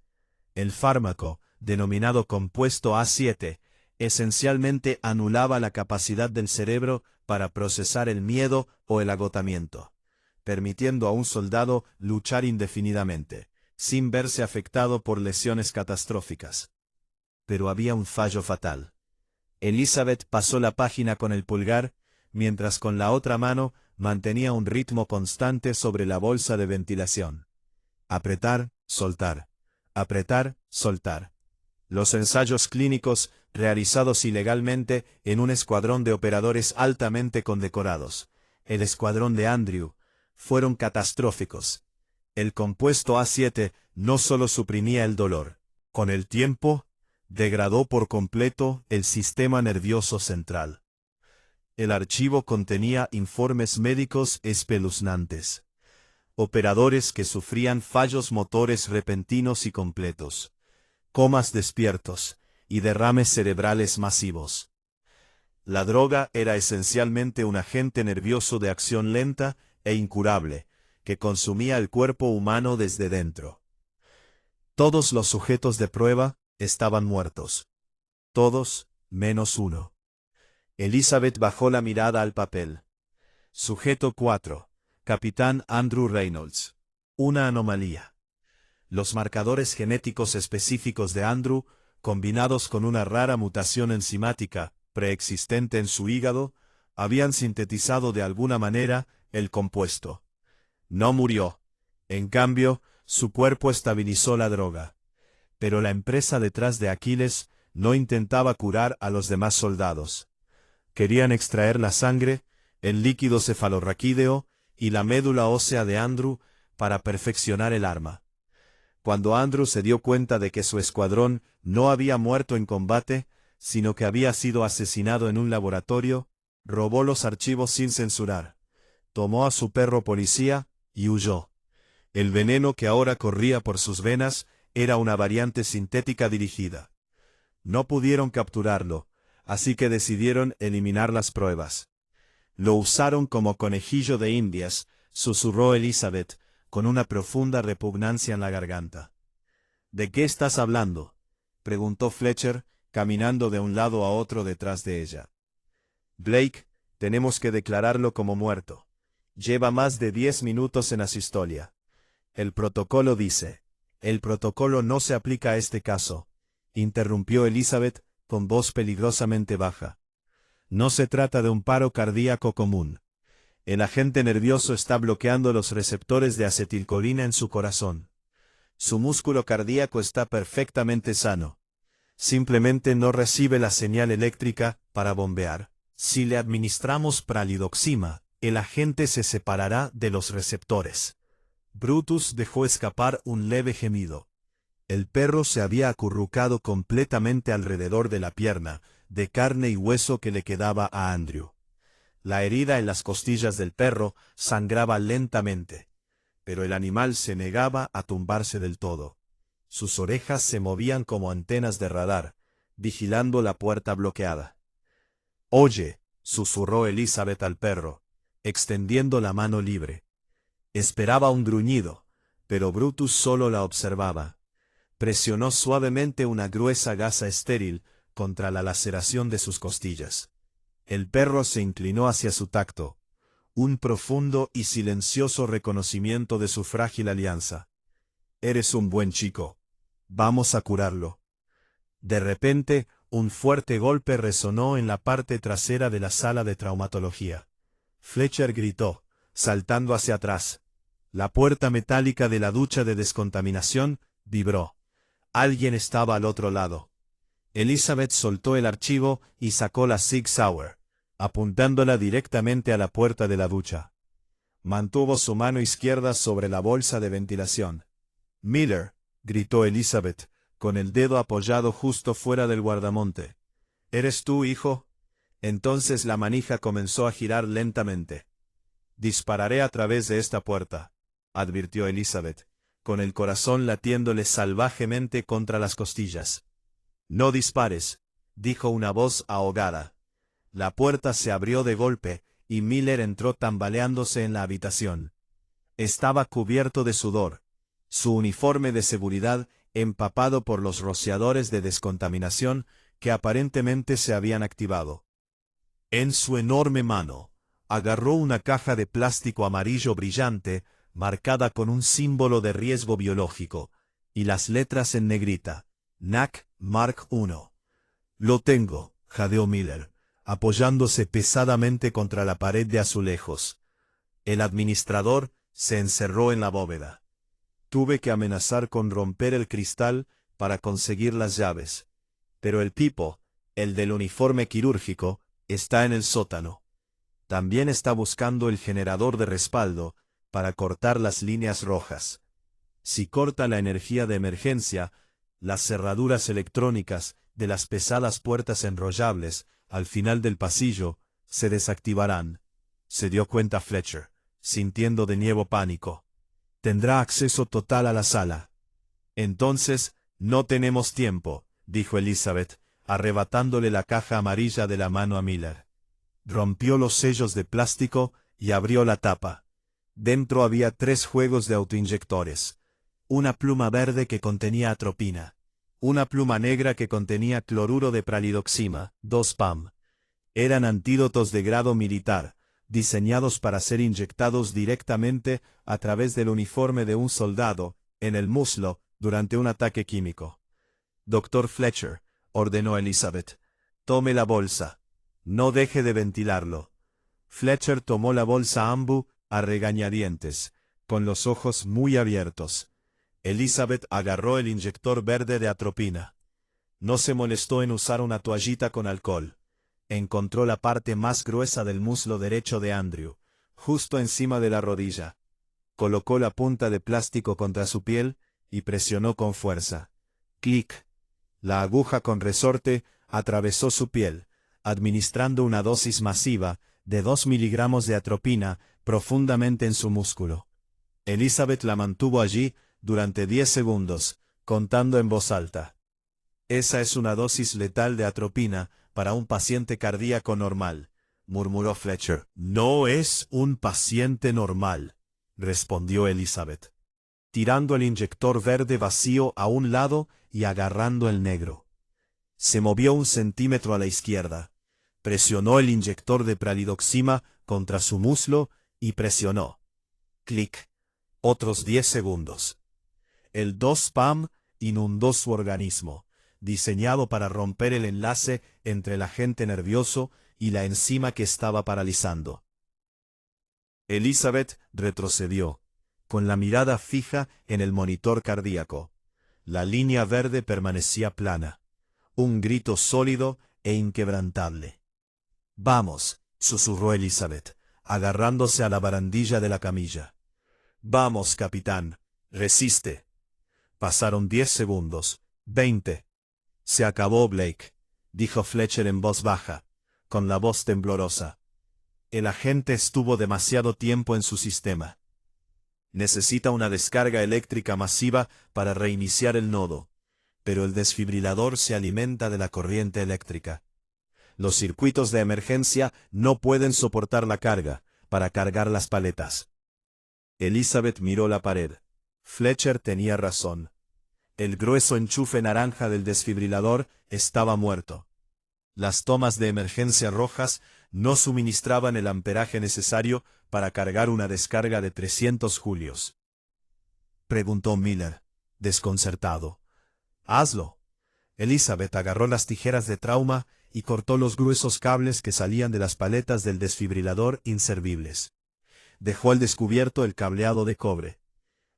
El fármaco, denominado compuesto A7, esencialmente anulaba la capacidad del cerebro para procesar el miedo o el agotamiento, permitiendo a un soldado luchar indefinidamente, sin verse afectado por lesiones catastróficas. Pero había un fallo fatal. Elizabeth pasó la página con el pulgar, mientras con la otra mano mantenía un ritmo constante sobre la bolsa de ventilación. Apretar, soltar. Apretar, soltar. Los ensayos clínicos, realizados ilegalmente en un escuadrón de operadores altamente condecorados, el escuadrón de Andrew, fueron catastróficos. El compuesto A7 no solo suprimía el dolor, con el tiempo, degradó por completo el sistema nervioso central. El archivo contenía informes médicos espeluznantes. Operadores que sufrían fallos motores repentinos y completos, comas despiertos y derrames cerebrales masivos. La droga era esencialmente un agente nervioso de acción lenta e incurable, que consumía el cuerpo humano desde dentro. Todos los sujetos de prueba estaban muertos. Todos, menos uno. Elizabeth bajó la mirada al papel. Sujeto 4. Capitán Andrew Reynolds. Una anomalía. Los marcadores genéticos específicos de Andrew, combinados con una rara mutación enzimática preexistente en su hígado, habían sintetizado de alguna manera el compuesto. No murió. En cambio, su cuerpo estabilizó la droga. Pero la empresa detrás de Aquiles no intentaba curar a los demás soldados. Querían extraer la sangre, el líquido cefalorraquídeo y la médula ósea de Andrew para perfeccionar el arma. Cuando Andrew se dio cuenta de que su escuadrón no había muerto en combate, sino que había sido asesinado en un laboratorio, robó los archivos sin censurar, tomó a su perro policía y huyó. El veneno que ahora corría por sus venas era una variante sintética dirigida. No pudieron capturarlo, así que decidieron eliminar las pruebas. Lo usaron como conejillo de indias, susurró Elizabeth, con una profunda repugnancia en la garganta. ¿De qué estás hablando?, preguntó Fletcher, caminando de un lado a otro detrás de ella. Blake, tenemos que declararlo como muerto. Lleva más de 10 minutos en asistolia. El protocolo dice. El protocolo no se aplica a este caso, interrumpió Elizabeth con voz peligrosamente baja. No se trata de un paro cardíaco común. El agente nervioso está bloqueando los receptores de acetilcolina en su corazón. Su músculo cardíaco está perfectamente sano. Simplemente no recibe la señal eléctrica para bombear. Si le administramos pralidoxima, el agente se separará de los receptores. Brutus dejó escapar un leve gemido. El perro se había acurrucado completamente alrededor de la pierna, de carne y hueso que le quedaba a Andrew. La herida en las costillas del perro sangraba lentamente, pero el animal se negaba a tumbarse del todo. Sus orejas se movían como antenas de radar, vigilando la puerta bloqueada. «Oye», susurró Elizabeth al perro, extendiendo la mano libre. Esperaba un gruñido, pero Brutus solo la observaba. Presionó suavemente una gruesa gasa estéril contra la laceración de sus costillas. El perro se inclinó hacia su tacto, un profundo y silencioso reconocimiento de su frágil alianza. «Eres un buen chico. Vamos a curarlo». De repente, un fuerte golpe resonó en la parte trasera de la sala de traumatología. Fletcher gritó, saltando hacia atrás. La puerta metálica de la ducha de descontaminación vibró. Alguien estaba al otro lado. Elizabeth soltó el archivo y sacó la Sig Sauer, apuntándola directamente a la puerta de la ducha. Mantuvo su mano izquierda sobre la bolsa de ventilación. «Miller», gritó Elizabeth, con el dedo apoyado justo fuera del guardamonte. ¿Eres tú, hijo? Entonces la manija comenzó a girar lentamente. Dispararé a través de esta puerta, advirtió Elizabeth, con el corazón latiéndole salvajemente contra las costillas. No dispares, dijo una voz ahogada. La puerta se abrió de golpe, y Miller entró tambaleándose en la habitación. Estaba cubierto de sudor, su uniforme de seguridad empapado por los rociadores de descontaminación que aparentemente se habían activado. En su enorme mano, agarró una caja de plástico amarillo brillante, marcada con un símbolo de riesgo biológico, y las letras en negrita, NAC Mark I. Lo tengo, jadeó Miller, apoyándose pesadamente contra la pared de azulejos. El administrador se encerró en la bóveda. Tuve que amenazar con romper el cristal para conseguir las llaves. Pero el tipo, el del uniforme quirúrgico, está en el sótano. También está buscando el generador de respaldo para cortar las líneas rojas. Si corta la energía de emergencia, las cerraduras electrónicas de las pesadas puertas enrollables al final del pasillo se desactivarán. Se dio cuenta Fletcher, sintiendo de nuevo pánico. Tendrá acceso total a la sala. Entonces, no tenemos tiempo, dijo Elizabeth, arrebatándole la caja amarilla de la mano a Miller. Rompió los sellos de plástico y abrió la tapa. Dentro había 3 juegos de autoinyectores. Una pluma verde que contenía atropina. Una pluma negra que contenía cloruro de pralidoxima, 2 PAM. Eran antídotos de grado militar, diseñados para ser inyectados directamente a través del uniforme de un soldado, en el muslo, durante un ataque químico. Dr. Fletcher, ordenó Elizabeth, tome la bolsa. No deje de ventilarlo. Fletcher tomó la bolsa Ambu a regañadientes, con los ojos muy abiertos. Elizabeth agarró el inyector verde de atropina. No se molestó en usar una toallita con alcohol. Encontró la parte más gruesa del muslo derecho de Andrew, justo encima de la rodilla. Colocó la punta de plástico contra su piel y presionó con fuerza. ¡Clic! La aguja con resorte atravesó su piel, administrando una dosis masiva de 2 miligramos de atropina profundamente en su músculo. Elizabeth la mantuvo allí durante 10 segundos, contando en voz alta. Esa es una dosis letal de atropina para un paciente cardíaco normal, murmuró Fletcher. No es un paciente normal, respondió Elizabeth, tirando el inyector verde vacío a un lado y agarrando el negro. Se movió 1 centímetro a la izquierda. Presionó el inyector de pralidoxima contra su muslo y presionó. Clic. Otros 10 segundos. El 2-PAM inundó su organismo, diseñado para romper el enlace entre el agente nervioso y la enzima que estaba paralizando. Elizabeth retrocedió, con la mirada fija en el monitor cardíaco. La línea verde permanecía plana. Un grito sólido e inquebrantable. «Vamos», susurró Elizabeth, agarrándose a la barandilla de la camilla. «Vamos, capitán, resiste». Pasaron 10 segundos, 20. «Se acabó, Blake», dijo Fletcher en voz baja, con la voz temblorosa. El agente estuvo demasiado tiempo en su sistema. Necesita una descarga eléctrica masiva para reiniciar el nodo, pero el desfibrilador se alimenta de la corriente eléctrica. Los circuitos de emergencia no pueden soportar la carga para cargar las paletas. Elizabeth miró la pared. Fletcher tenía razón. El grueso enchufe naranja del desfibrilador estaba muerto. Las tomas de emergencia rojas no suministraban el amperaje necesario para cargar una descarga de 300 julios. Preguntó Miller, desconcertado. «Hazlo». Elizabeth agarró las tijeras de trauma y cortó los gruesos cables que salían de las paletas del desfibrilador inservibles. Dejó al descubierto el cableado de cobre.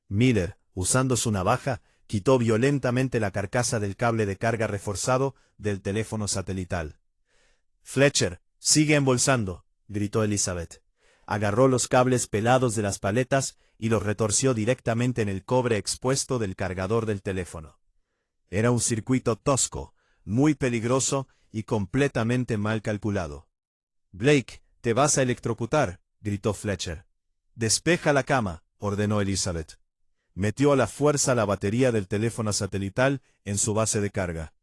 Miller, usando su navaja, quitó violentamente la carcasa del cable de carga reforzado del teléfono satelital. «Fletcher, sigue embolsando», gritó Elizabeth. Agarró los cables pelados de las paletas y los retorció directamente en el cobre expuesto del cargador del teléfono. Era un circuito tosco, muy peligroso y completamente mal calculado. «Blake, te vas a electrocutar», gritó Fletcher. «Despeja la cama», ordenó Elizabeth. Metió a la fuerza la batería del teléfono satelital en su base de carga.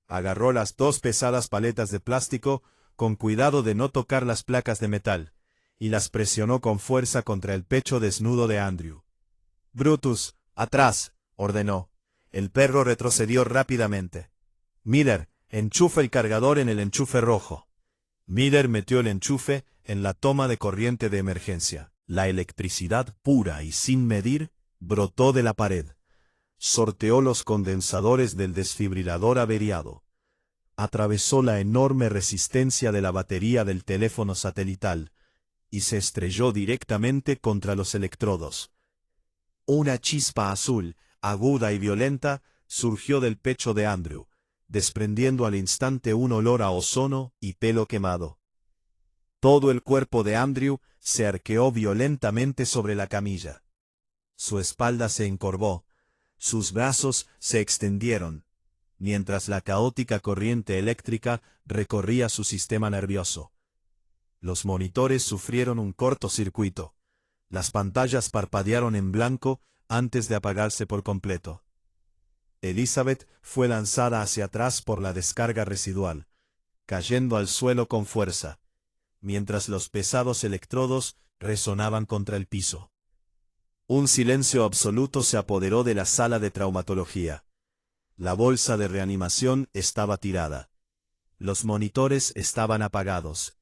Agarró las dos pesadas paletas de plástico, con cuidado de no tocar las placas de metal, y las presionó con fuerza contra el pecho desnudo de Andrew. «Brutus, atrás», ordenó. El perro retrocedió rápidamente. «Miller, enchufa el cargador en el enchufe rojo». Miller metió el enchufe en la toma de corriente de emergencia. La electricidad pura y sin medir brotó de la pared. Sorteó los condensadores del desfibrilador averiado. Atravesó la enorme resistencia de la batería del teléfono satelital y se estrelló directamente contra los electrodos. Una chispa azul, aguda y violenta, surgió del pecho de Andrew, desprendiendo al instante un olor a ozono y pelo quemado. Todo el cuerpo de Andrew se arqueó violentamente sobre la camilla. Su espalda se encorvó, sus brazos se extendieron, mientras la caótica corriente eléctrica recorría su sistema nervioso. Los monitores sufrieron un cortocircuito. Las pantallas parpadearon en blanco antes de apagarse por completo. Elizabeth fue lanzada hacia atrás por la descarga residual, cayendo al suelo con fuerza, mientras los pesados electrodos resonaban contra el piso. Un silencio absoluto se apoderó de la sala de traumatología. La bolsa de reanimación estaba tirada. Los monitores estaban apagados.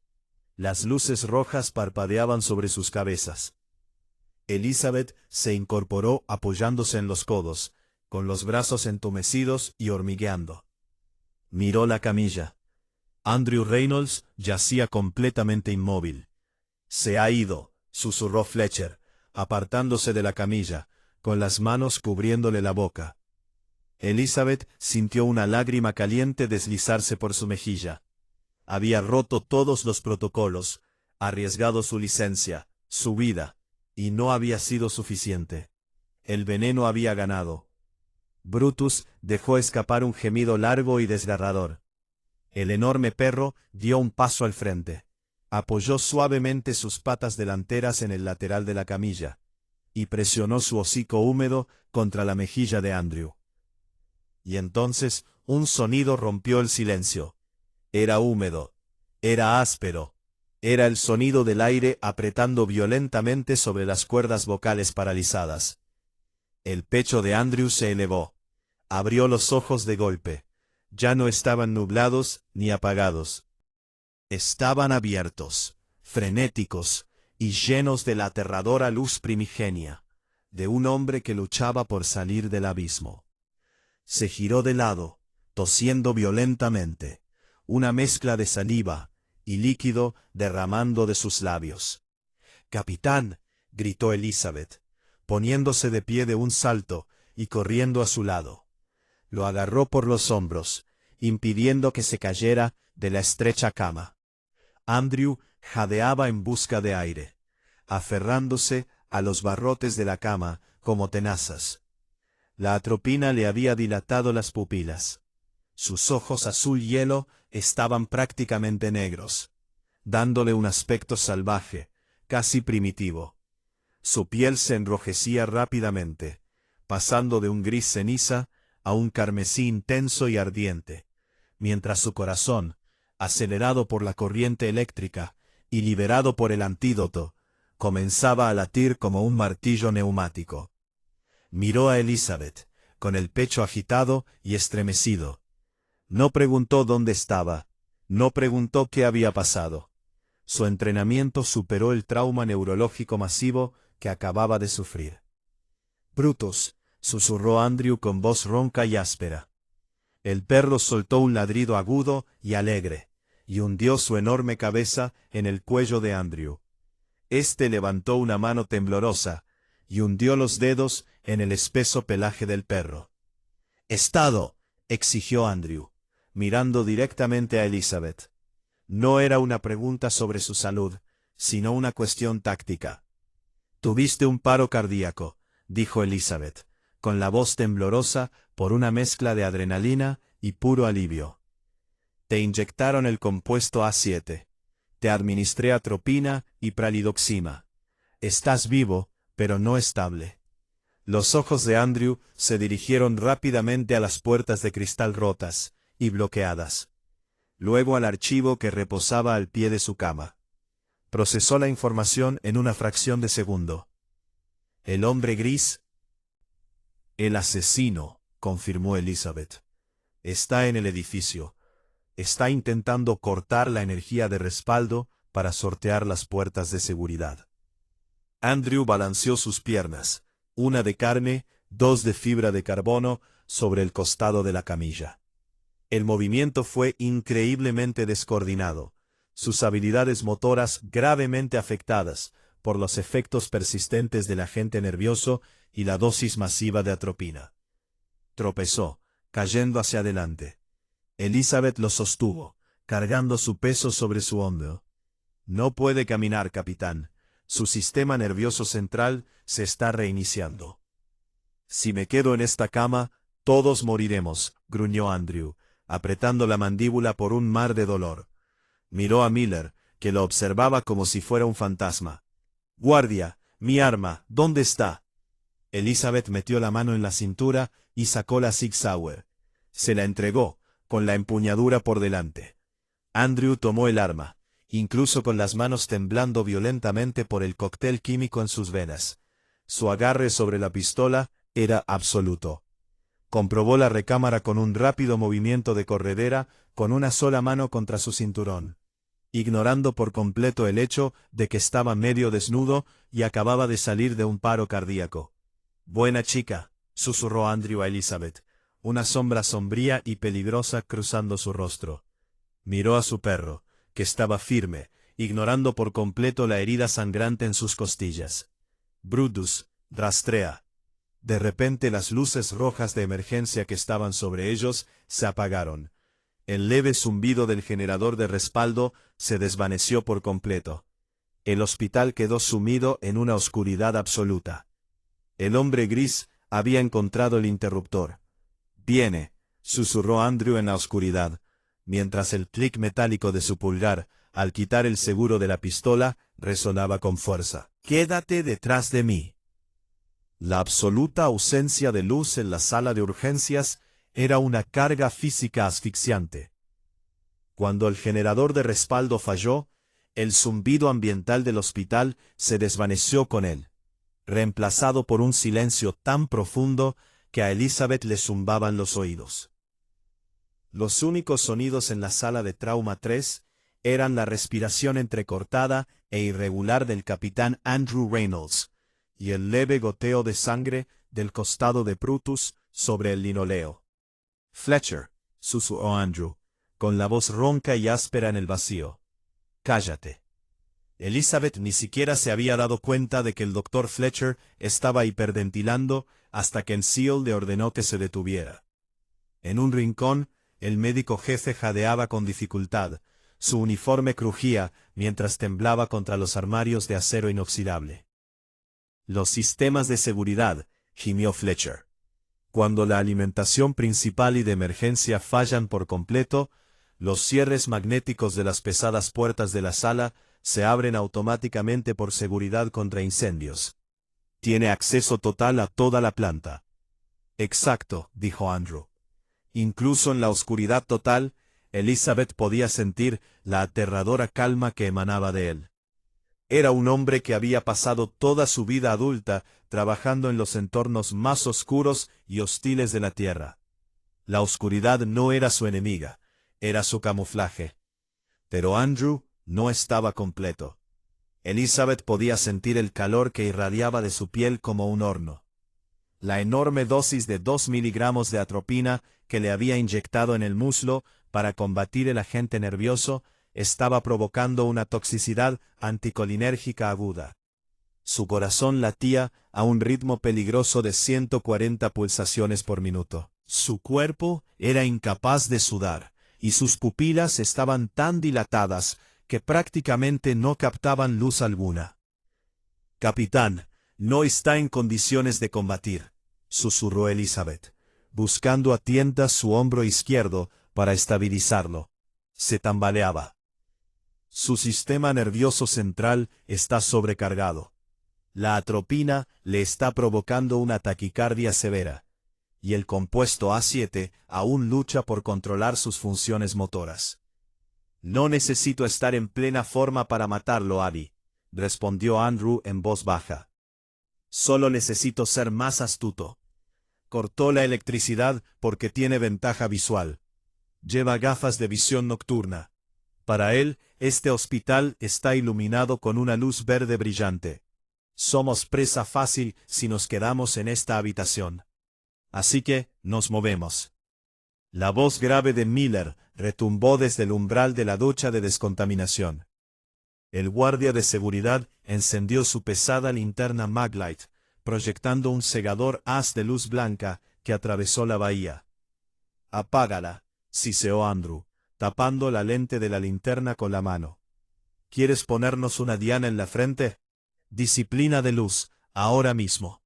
Las luces rojas parpadeaban sobre sus cabezas. Elizabeth se incorporó apoyándose en los codos, con los brazos entumecidos y hormigueando. Miró la camilla. Andrew Reynolds yacía completamente inmóvil. «Se ha ido», susurró Fletcher, apartándose de la camilla, con las manos cubriéndole la boca. Elizabeth sintió una lágrima caliente deslizarse por su mejilla. Había roto todos los protocolos, arriesgado su licencia, su vida, y no había sido suficiente. El veneno había ganado. Brutus dejó escapar un gemido largo y desgarrador. El enorme perro dio un paso al frente. Apoyó suavemente sus patas delanteras en el lateral de la camilla, y presionó su hocico húmedo contra la mejilla de Andrew. Y entonces un sonido rompió el silencio. Era húmedo, era áspero, era el sonido del aire apretando violentamente sobre las cuerdas vocales paralizadas. El pecho de Andrew se elevó. Abrió los ojos de golpe. Ya no estaban nublados ni apagados. Estaban abiertos, frenéticos y llenos de la aterradora luz primigenia, de un hombre que luchaba por salir del abismo. Se giró de lado, tosiendo violentamente, una mezcla de saliva y líquido derramando de sus labios. «¡Capitán!», gritó Elizabeth, poniéndose de pie de un salto y corriendo a su lado. Lo agarró por los hombros, impidiendo que se cayera de la estrecha cama. Andrew jadeaba en busca de aire, aferrándose a los barrotes de la cama como tenazas. La atropina le había dilatado las pupilas. Sus ojos azul hielo estaban prácticamente negros, dándole un aspecto salvaje, casi primitivo. Su piel se enrojecía rápidamente, pasando de un gris ceniza a un carmesí intenso y ardiente, mientras su corazón, acelerado por la corriente eléctrica y liberado por el antídoto, comenzaba a latir como un martillo neumático. Miró a Elizabeth, con el pecho agitado y estremecido. No preguntó dónde estaba, no preguntó qué había pasado. Su entrenamiento superó el trauma neurológico masivo que acababa de sufrir. «Brutus», susurró Andrew con voz ronca y áspera. El perro soltó un ladrido agudo y alegre, y hundió su enorme cabeza en el cuello de Andrew. Este levantó una mano temblorosa, y hundió los dedos en el espeso pelaje del perro. «¡Estado!», exigió Andrew, mirando directamente a Elizabeth. No era una pregunta sobre su salud, sino una cuestión táctica. «Tuviste un paro cardíaco», dijo Elizabeth, con la voz temblorosa por una mezcla de adrenalina y puro alivio. Te inyectaron el compuesto A7. Te administré atropina y pralidoxima. Estás vivo, pero no estable. Los ojos de Andrew se dirigieron rápidamente a las puertas de cristal rotas y bloqueadas. Luego al archivo que reposaba al pie de su cama. Procesó la información en una fracción de segundo. El hombre gris. El asesino, confirmó Elizabeth. Está en el edificio. Está intentando cortar la energía de respaldo para sortear las puertas de seguridad. Andrew balanceó sus piernas, una de carne, dos de fibra de carbono, sobre el costado de la camilla. El movimiento fue increíblemente descoordinado, sus habilidades motoras gravemente afectadas por los efectos persistentes del agente nervioso y la dosis masiva de atropina. Tropezó, cayendo hacia adelante. Elizabeth lo sostuvo, cargando su peso sobre su hombro. No puede caminar, capitán. Su sistema nervioso central se está reiniciando. Si me quedo en esta cama, todos moriremos, gruñó Andrew, apretando la mandíbula por un mar de dolor. Miró a Miller, que lo observaba como si fuera un fantasma. Guardia, mi arma, ¿dónde está? Elizabeth metió la mano en la cintura y sacó la Sig Sauer. Se la entregó, con la empuñadura por delante. Andrew tomó el arma, incluso con las manos temblando violentamente por el cóctel químico en sus venas. Su agarre sobre la pistola era absoluto. Comprobó la recámara con un rápido movimiento de corredera, con una sola mano contra su cinturón, ignorando por completo el hecho de que estaba medio desnudo y acababa de salir de un paro cardíaco. «Buena chica», susurró Andrew a Elizabeth, una sombra sombría y peligrosa cruzando su rostro. Miró a su perro, que estaba firme, ignorando por completo la herida sangrante en sus costillas. «Brutus, rastrea». De repente las luces rojas de emergencia que estaban sobre ellos se apagaron. El leve zumbido del generador de respaldo se desvaneció por completo. El hospital quedó sumido en una oscuridad absoluta. El hombre gris había encontrado el interruptor. «Viene», susurró Andrew en la oscuridad, mientras el clic metálico de su pulgar, al quitar el seguro de la pistola, resonaba con fuerza. «Quédate detrás de mí». La absoluta ausencia de luz en la sala de urgencias era una carga física asfixiante. Cuando el generador de respaldo falló, el zumbido ambiental del hospital se desvaneció con él, reemplazado por un silencio tan profundo que a Elizabeth le zumbaban los oídos. Los únicos sonidos en la sala de Trauma 3 eran la respiración entrecortada e irregular del capitán Andrew Reynolds y el leve goteo de sangre del costado de Brutus sobre el linoleo. «Fletcher», susurró Andrew, con la voz ronca y áspera en el vacío. «Cállate». Elizabeth ni siquiera se había dado cuenta de que el doctor Fletcher estaba hiperventilando hasta que Seal le ordenó que se detuviera. En un rincón, el médico jefe jadeaba con dificultad, su uniforme crujía mientras temblaba contra los armarios de acero inoxidable. «Los sistemas de seguridad», gimió Fletcher. «Cuando la alimentación principal y de emergencia fallan por completo, los cierres magnéticos de las pesadas puertas de la sala se abren automáticamente por seguridad contra incendios. Tiene acceso total a toda la planta». «Exacto», dijo Andrew. Incluso en la oscuridad total, Elizabeth podía sentir la aterradora calma que emanaba de él. Era un hombre que había pasado toda su vida adulta trabajando en los entornos más oscuros y hostiles de la Tierra. La oscuridad no era su enemiga, era su camuflaje. Pero Andrew no estaba completo. Elizabeth podía sentir el calor que irradiaba de su piel como un horno. La enorme dosis de 2 miligramos de atropina que le había inyectado en el muslo para combatir el agente nervioso estaba provocando una toxicidad anticolinérgica aguda. Su corazón latía a un ritmo peligroso de 140 pulsaciones por minuto. Su cuerpo era incapaz de sudar, y sus pupilas estaban tan dilatadas que prácticamente no captaban luz alguna. «Capitán, no está en condiciones de combatir», susurró Elizabeth, buscando a tientas su hombro izquierdo para estabilizarlo. Se tambaleaba. Su sistema nervioso central está sobrecargado. La atropina le está provocando una taquicardia severa, y el compuesto A7 aún lucha por controlar sus funciones motoras. No necesito estar en plena forma para matarlo, Abby, respondió Andrew en voz baja. Solo necesito ser más astuto. Cortó la electricidad porque tiene ventaja visual. Lleva gafas de visión nocturna. Para él, este hospital está iluminado con una luz verde brillante. Somos presa fácil si nos quedamos en esta habitación. Así que, nos movemos. La voz grave de Miller retumbó desde el umbral de la ducha de descontaminación. El guardia de seguridad encendió su pesada linterna Maglite, proyectando un cegador haz de luz blanca que atravesó la bahía. «Apágala», siseó Andrew, tapando la lente de la linterna con la mano. «¿Quieres ponernos una diana en la frente? Disciplina de luz, ahora mismo».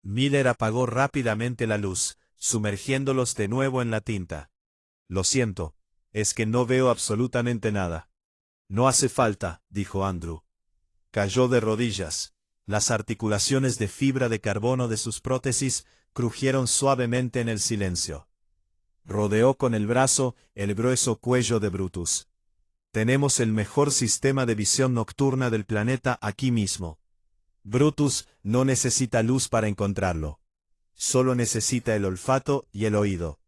Miller apagó rápidamente la luz, sumergiéndolos de nuevo en la tinta. «Lo siento, es que no veo absolutamente nada». «No hace falta», dijo Andrew. Cayó de rodillas. Las articulaciones de fibra de carbono de sus prótesis crujieron suavemente en el silencio. Rodeó con el brazo el grueso cuello de Brutus. «Tenemos el mejor sistema de visión nocturna del planeta aquí mismo. Brutus no necesita luz para encontrarlo. Solo necesita el olfato y el oído».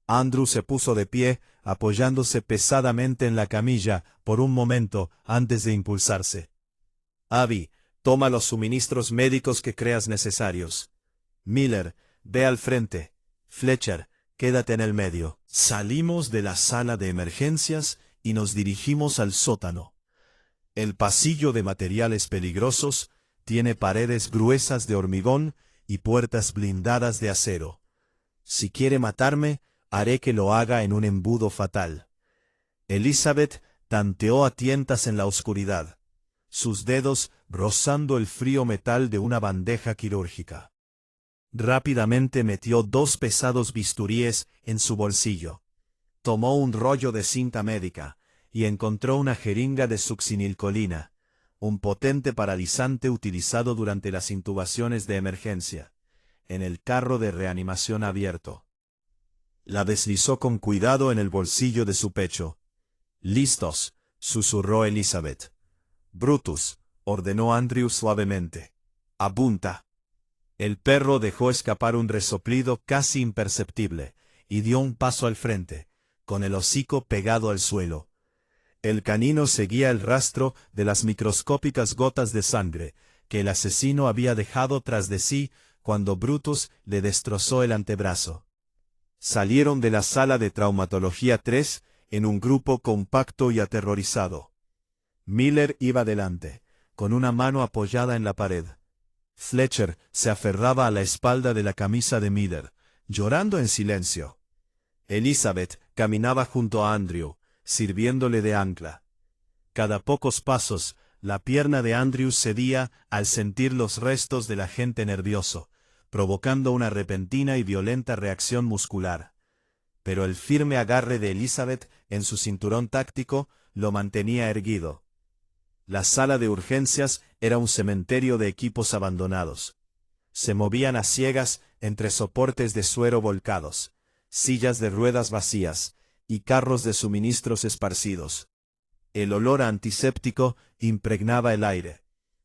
Andrew se puso de pie, apoyándose pesadamente en la camilla por un momento antes de impulsarse. «Abby, toma los suministros médicos que creas necesarios. Miller, ve al frente. Fletcher, quédate en el medio». Salimos de la sala de emergencias y nos dirigimos al sótano. El pasillo de materiales peligrosos tiene paredes gruesas de hormigón y puertas blindadas de acero. Si quiere matarme, haré que lo haga en un embudo fatal. Elizabeth tanteó a tientas en la oscuridad, sus dedos rozando el frío metal de una bandeja quirúrgica. Rápidamente metió 2 pesados bisturíes en su bolsillo. Tomó un rollo de cinta médica y encontró una jeringa de succinilcolina, un potente paralizante utilizado durante las intubaciones de emergencia, en el carro de reanimación abierto. La deslizó con cuidado en el bolsillo de su pecho. «Listos», susurró Elizabeth. «Brutus», ordenó Andrew suavemente. «Apunta». El perro dejó escapar un resoplido casi imperceptible y dio un paso al frente, con el hocico pegado al suelo. El canino seguía el rastro de las microscópicas gotas de sangre que el asesino había dejado tras de sí cuando Brutus le destrozó el antebrazo. Salieron de la sala de traumatología 3 en un grupo compacto y aterrorizado. Miller iba delante, con una mano apoyada en la pared. Fletcher se aferraba a la espalda de la camisa de Miller, llorando en silencio. Elizabeth caminaba junto a Andrew, sirviéndole de ancla. Cada pocos pasos, la pierna de Andrew cedía al sentir los restos del agente nervioso, provocando una repentina y violenta reacción muscular. Pero el firme agarre de Elizabeth en su cinturón táctico lo mantenía erguido. La sala de urgencias era un cementerio de equipos abandonados. Se movían a ciegas entre soportes de suero volcados, sillas de ruedas vacías y carros de suministros esparcidos. El olor antiséptico impregnaba el aire,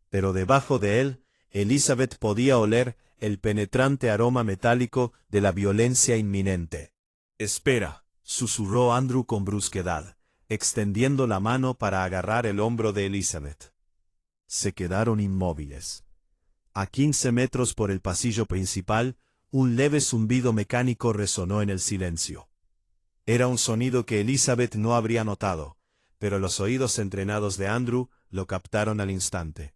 pero debajo de él, Elizabeth podía oler el penetrante aroma metálico de la violencia inminente. «Espera», susurró Andrew con brusquedad, extendiendo la mano para agarrar el hombro de Elizabeth. Se quedaron inmóviles. A 15 metros por el pasillo principal, un leve zumbido mecánico resonó en el silencio. Era un sonido que Elizabeth no habría notado, pero los oídos entrenados de Andrew lo captaron al instante.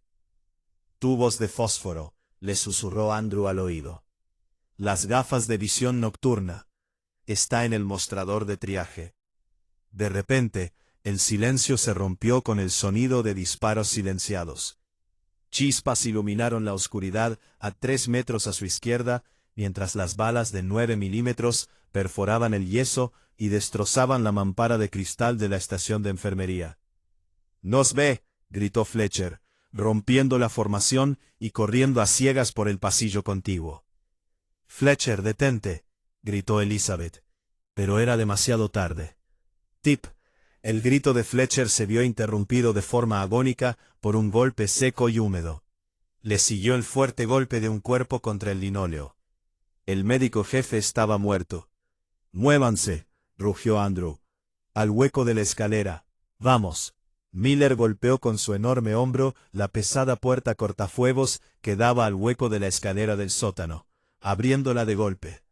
«Tubos de fósforo», le susurró Andrew al oído. «Las gafas de visión nocturna. Está en el mostrador de triaje». De repente, el silencio se rompió con el sonido de disparos silenciados. Chispas iluminaron la oscuridad a 3 metros a su izquierda, mientras las balas de 9 milímetros perforaban el yeso y destrozaban la mampara de cristal de la estación de enfermería. «¡Nos ve!», gritó Fletcher, rompiendo la formación y corriendo a ciegas por el pasillo contiguo. «Fletcher, detente», gritó Elizabeth, pero era demasiado tarde. «Tip». El grito de Fletcher se vio interrumpido de forma agónica por un golpe seco y húmedo. Le siguió el fuerte golpe de un cuerpo contra el linóleo. El médico jefe estaba muerto. «¡Muévanse!», rugió Andrew. «Al hueco de la escalera. Vamos». Miller golpeó con su enorme hombro la pesada puerta cortafuegos que daba al hueco de la escalera del sótano, abriéndola de golpe.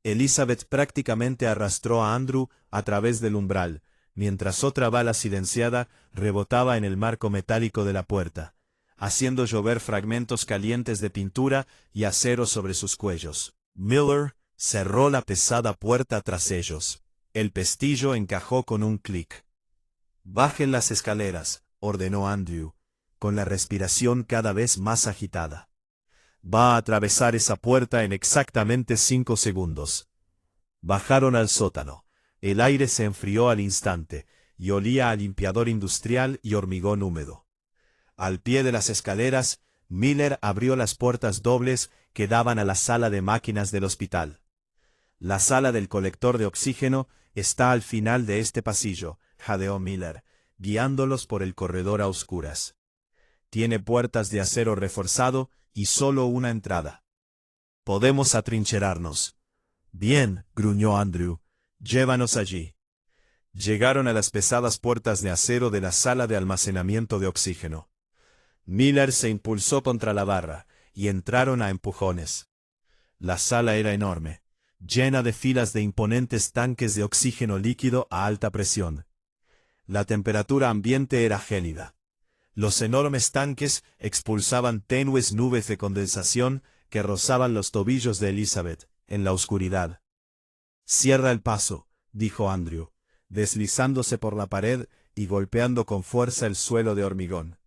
Elizabeth prácticamente arrastró a Andrew a través del umbral, mientras otra bala silenciada rebotaba en el marco metálico de la puerta, haciendo llover fragmentos calientes de pintura y acero sobre sus cuellos. Miller cerró la pesada puerta tras ellos. El pestillo encajó con un clic. «Bajen las escaleras», ordenó Andrew, con la respiración cada vez más agitada. «Va a atravesar esa puerta en exactamente 5 segundos». Bajaron al sótano. El aire se enfrió al instante, y olía a limpiador industrial y hormigón húmedo. Al pie de las escaleras, Miller abrió las puertas dobles que daban a la sala de máquinas del hospital. «La sala del colector de oxígeno está al final de este pasillo», jadeó Miller, guiándolos por el corredor a oscuras. «Tiene puertas de acero reforzado y solo una entrada. Podemos atrincherarnos». «Bien», gruñó Andrew, «llévanos allí». Llegaron a las pesadas puertas de acero de la sala de almacenamiento de oxígeno. Miller se impulsó contra la barra, y entraron a empujones. La sala era enorme, llena de filas de imponentes tanques de oxígeno líquido a alta presión. La temperatura ambiente era gélida. Los enormes tanques expulsaban tenues nubes de condensación que rozaban los tobillos de Elizabeth en la oscuridad. «Cierra el paso», dijo Andrew, deslizándose por la pared y golpeando con fuerza el suelo de hormigón.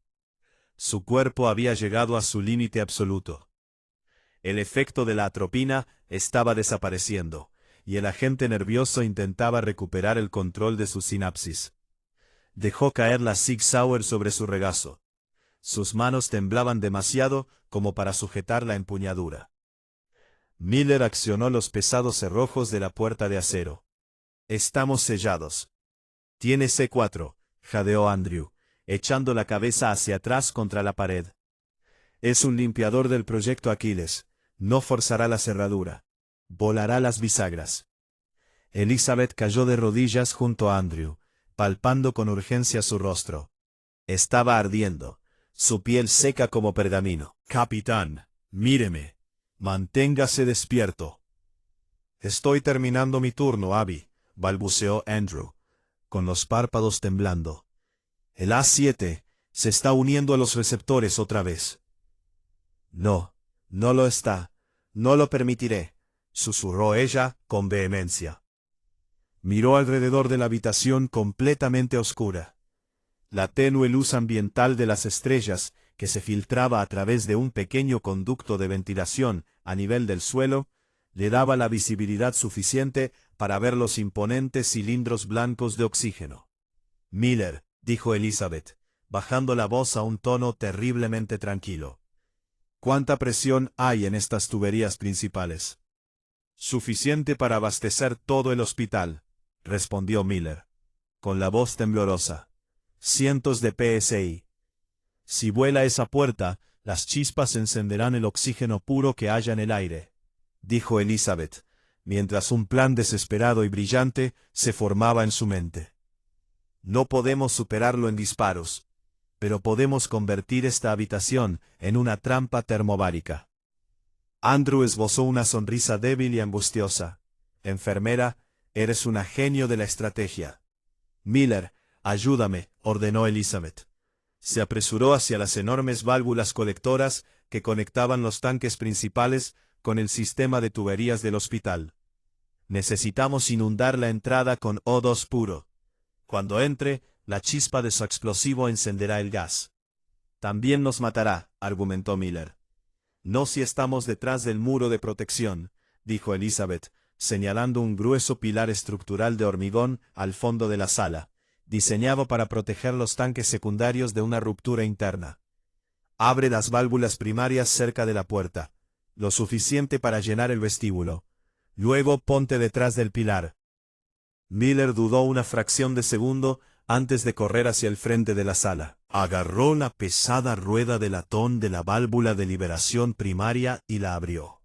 Su cuerpo había llegado a su límite absoluto. El efecto de la atropina estaba desapareciendo, y el agente nervioso intentaba recuperar el control de su sinapsis. Dejó caer la Sig Sauer sobre su regazo. Sus manos temblaban demasiado como para sujetar la empuñadura. Miller accionó los pesados cerrojos de la puerta de acero. «Estamos sellados». «Tiene C4», jadeó Andrew, echando la cabeza hacia atrás contra la pared. «Es un limpiador del proyecto Aquiles. No forzará la cerradura. Volará las bisagras». Elizabeth cayó de rodillas junto a Andrew, palpando con urgencia su rostro. Estaba ardiendo, su piel seca como pergamino. «Capitán, míreme. Manténgase despierto». «Estoy terminando mi turno, Abby», balbuceó Andrew, con los párpados temblando. «El A7 se está uniendo a los receptores otra vez». «No, no lo está. No lo permitiré», susurró ella con vehemencia. Miró alrededor de la habitación completamente oscura. La tenue luz ambiental de las estrellas, que se filtraba a través de un pequeño conducto de ventilación a nivel del suelo, le daba la visibilidad suficiente para ver los imponentes cilindros blancos de oxígeno. «Miller», dijo Elizabeth, bajando la voz a un tono terriblemente tranquilo. «¿Cuánta presión hay en estas tuberías principales?» «Suficiente para abastecer todo el hospital», respondió Miller, con la voz temblorosa. «Cientos de PSI. Si vuela esa puerta, las chispas encenderán el oxígeno puro que haya en el aire», dijo Elizabeth, mientras un plan desesperado y brillante se formaba en su mente. «No podemos superarlo en disparos, pero podemos convertir esta habitación en una trampa termobárica». Andrew esbozó una sonrisa débil y angustiosa. «Enfermera, eres una genio de la estrategia». «Miller, ayúdame», ordenó Elizabeth. Se apresuró hacia las enormes válvulas colectoras que conectaban los tanques principales con el sistema de tuberías del hospital. «Necesitamos inundar la entrada con O2 puro. Cuando entre, la chispa de su explosivo encenderá el gas». También nos matará, argumentó Miller. No si estamos detrás del muro de protección, dijo Elizabeth, señalando un grueso pilar estructural de hormigón al fondo de la sala, diseñado para proteger los tanques secundarios de una ruptura interna. Abre las válvulas primarias cerca de la puerta, lo suficiente para llenar el vestíbulo. Luego ponte detrás del pilar. Miller dudó una fracción de segundo antes de correr hacia el frente de la sala. Agarró la pesada rueda de latón de la válvula de liberación primaria y la abrió.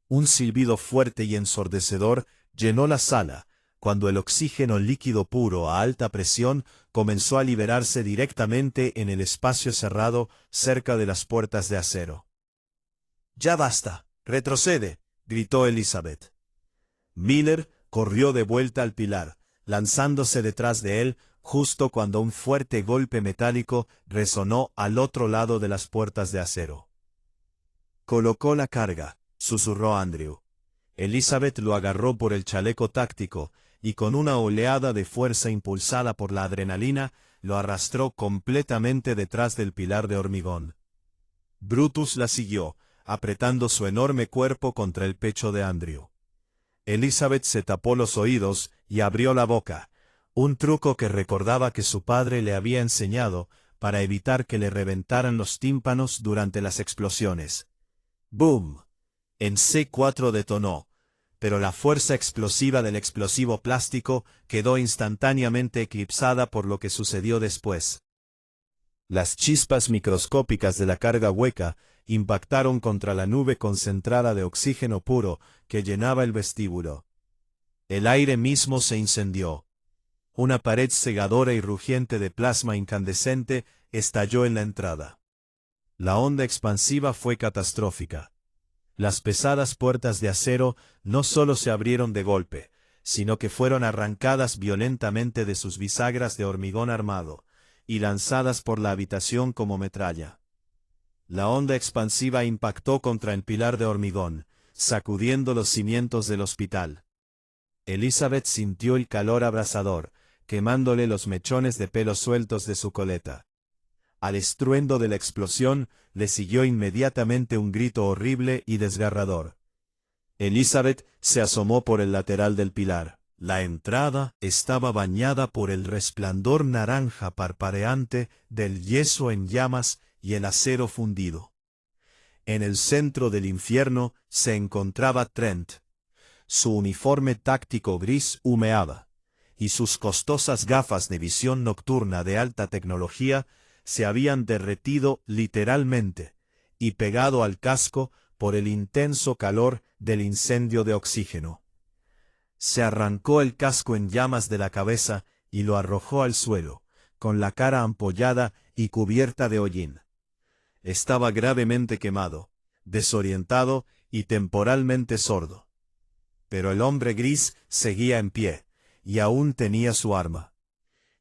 Un silbido fuerte y ensordecedor llenó la sala, cuando el oxígeno líquido puro a alta presión comenzó a liberarse directamente en el espacio cerrado cerca de las puertas de acero. «¡Ya basta! ¡Retrocede!», gritó Elizabeth. Miller corrió de vuelta al pilar, lanzándose detrás de él justo cuando un fuerte golpe metálico resonó al otro lado de las puertas de acero. «Colocó la carga», susurró Andrew. Elizabeth lo agarró por el chaleco táctico y con una oleada de fuerza impulsada por la adrenalina, lo arrastró completamente detrás del pilar de hormigón. Brutus la siguió, apretando su enorme cuerpo contra el pecho de Andrew. Elizabeth se tapó los oídos y abrió la boca, un truco que recordaba que su padre le había enseñado para evitar que le reventaran los tímpanos durante las explosiones. ¡Boom! En C4 detonó, pero la fuerza explosiva del explosivo plástico quedó instantáneamente eclipsada por lo que sucedió después. Las chispas microscópicas de la carga hueca impactaron contra la nube concentrada de oxígeno puro que llenaba el vestíbulo. El aire mismo se incendió. Una pared cegadora y rugiente de plasma incandescente estalló en la entrada. La onda expansiva fue catastrófica. Las pesadas puertas de acero no solo se abrieron de golpe, sino que fueron arrancadas violentamente de sus bisagras de hormigón armado y lanzadas por la habitación como metralla. La onda expansiva impactó contra el pilar de hormigón, sacudiendo los cimientos del hospital. Elizabeth sintió el calor abrasador, quemándole los mechones de pelo sueltos de su coleta. Al estruendo de la explosión le siguió inmediatamente un grito horrible y desgarrador. Elizabeth se asomó por el lateral del pilar. La entrada estaba bañada por el resplandor naranja parpadeante del yeso en llamas y el acero fundido. En el centro del infierno se encontraba Trent. Su uniforme táctico gris humeaba, y sus costosas gafas de visión nocturna de alta tecnología se habían derretido literalmente y pegado al casco por el intenso calor del incendio de oxígeno. Se arrancó el casco en llamas de la cabeza y lo arrojó al suelo, con la cara ampollada y cubierta de hollín. Estaba gravemente quemado, desorientado y temporalmente sordo. Pero el hombre gris seguía en pie, y aún tenía su arma.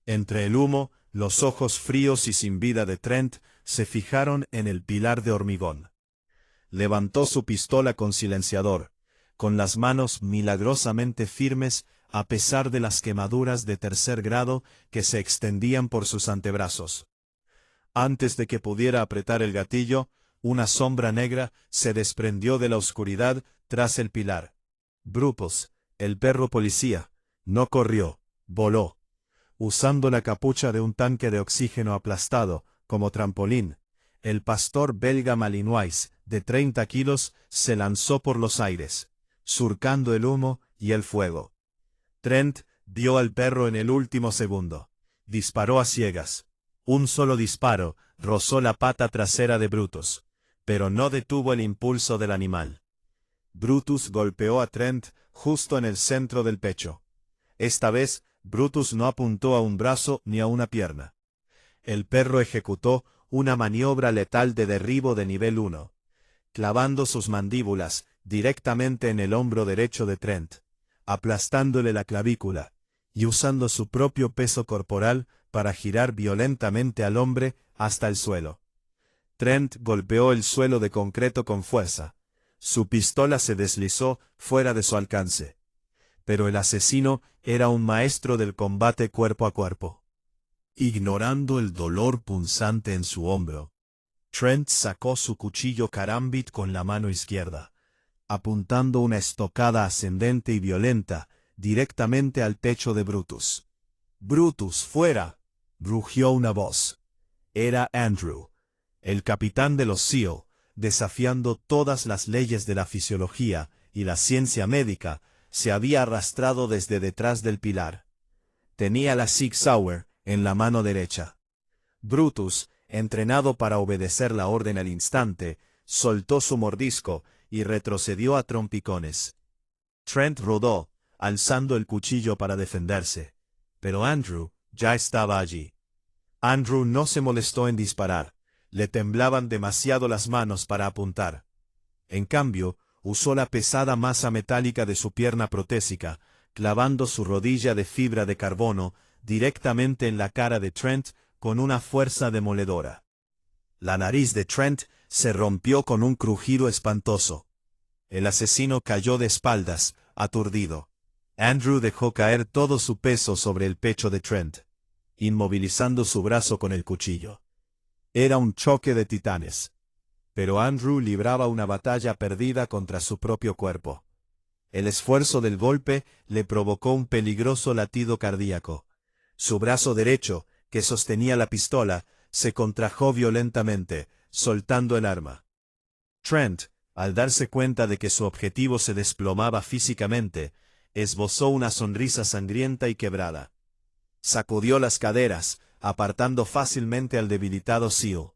Entre el humo, los ojos fríos y sin vida de Trent se fijaron en el pilar de hormigón. Levantó su pistola con silenciador, con las manos milagrosamente firmes a pesar de las quemaduras de tercer grado que se extendían por sus antebrazos. Antes de que pudiera apretar el gatillo, una sombra negra se desprendió de la oscuridad tras el pilar. Brutus, el perro policía, no corrió, voló. Usando la capucha de un tanque de oxígeno aplastado como trampolín, el pastor belga Malinois, de 30 kilos, se lanzó por los aires, surcando el humo y el fuego. Trent dio al perro en el último segundo. Disparó a ciegas. Un solo disparo rozó la pata trasera de Brutus, pero no detuvo el impulso del animal. Brutus golpeó a Trent justo en el centro del pecho. Esta vez, Brutus no apuntó a un brazo ni a una pierna. El perro ejecutó una maniobra letal de derribo de nivel 1, clavando sus mandíbulas directamente en el hombro derecho de Trent, aplastándole la clavícula, y usando su propio peso corporal para girar violentamente al hombre hasta el suelo. Trent golpeó el suelo de concreto con fuerza. Su pistola se deslizó fuera de su alcance. Pero el asesino era un maestro del combate cuerpo a cuerpo. Ignorando el dolor punzante en su hombro, Trent sacó su cuchillo carambit con la mano izquierda, apuntando una estocada ascendente y violenta directamente al pecho de Brutus. «¡Brutus, fuera!», rugió una voz. Era Andrew, el capitán de los SEAL, desafiando todas las leyes de la fisiología y la ciencia médica. Se había arrastrado desde detrás del pilar. Tenía la Sig Sauer en la mano derecha. Brutus, entrenado para obedecer la orden al instante, soltó su mordisco y retrocedió a trompicones. Trent rodó, alzando el cuchillo para defenderse, pero Andrew ya estaba allí. Andrew no se molestó en disparar, le temblaban demasiado las manos para apuntar. En cambio, usó la pesada masa metálica de su pierna protésica, clavando su rodilla de fibra de carbono directamente en la cara de Trent con una fuerza demoledora. La nariz de Trent se rompió con un crujido espantoso. El asesino cayó de espaldas, aturdido. Andrew dejó caer todo su peso sobre el pecho de Trent, inmovilizando su brazo con el cuchillo. Era un choque de titanes. Pero Andrew libraba una batalla perdida contra su propio cuerpo. El esfuerzo del golpe le provocó un peligroso latido cardíaco. Su brazo derecho, que sostenía la pistola, se contrajo violentamente, soltando el arma. Trent, al darse cuenta de que su objetivo se desplomaba físicamente, esbozó una sonrisa sangrienta y quebrada. Sacudió las caderas, apartando fácilmente al debilitado SEAL.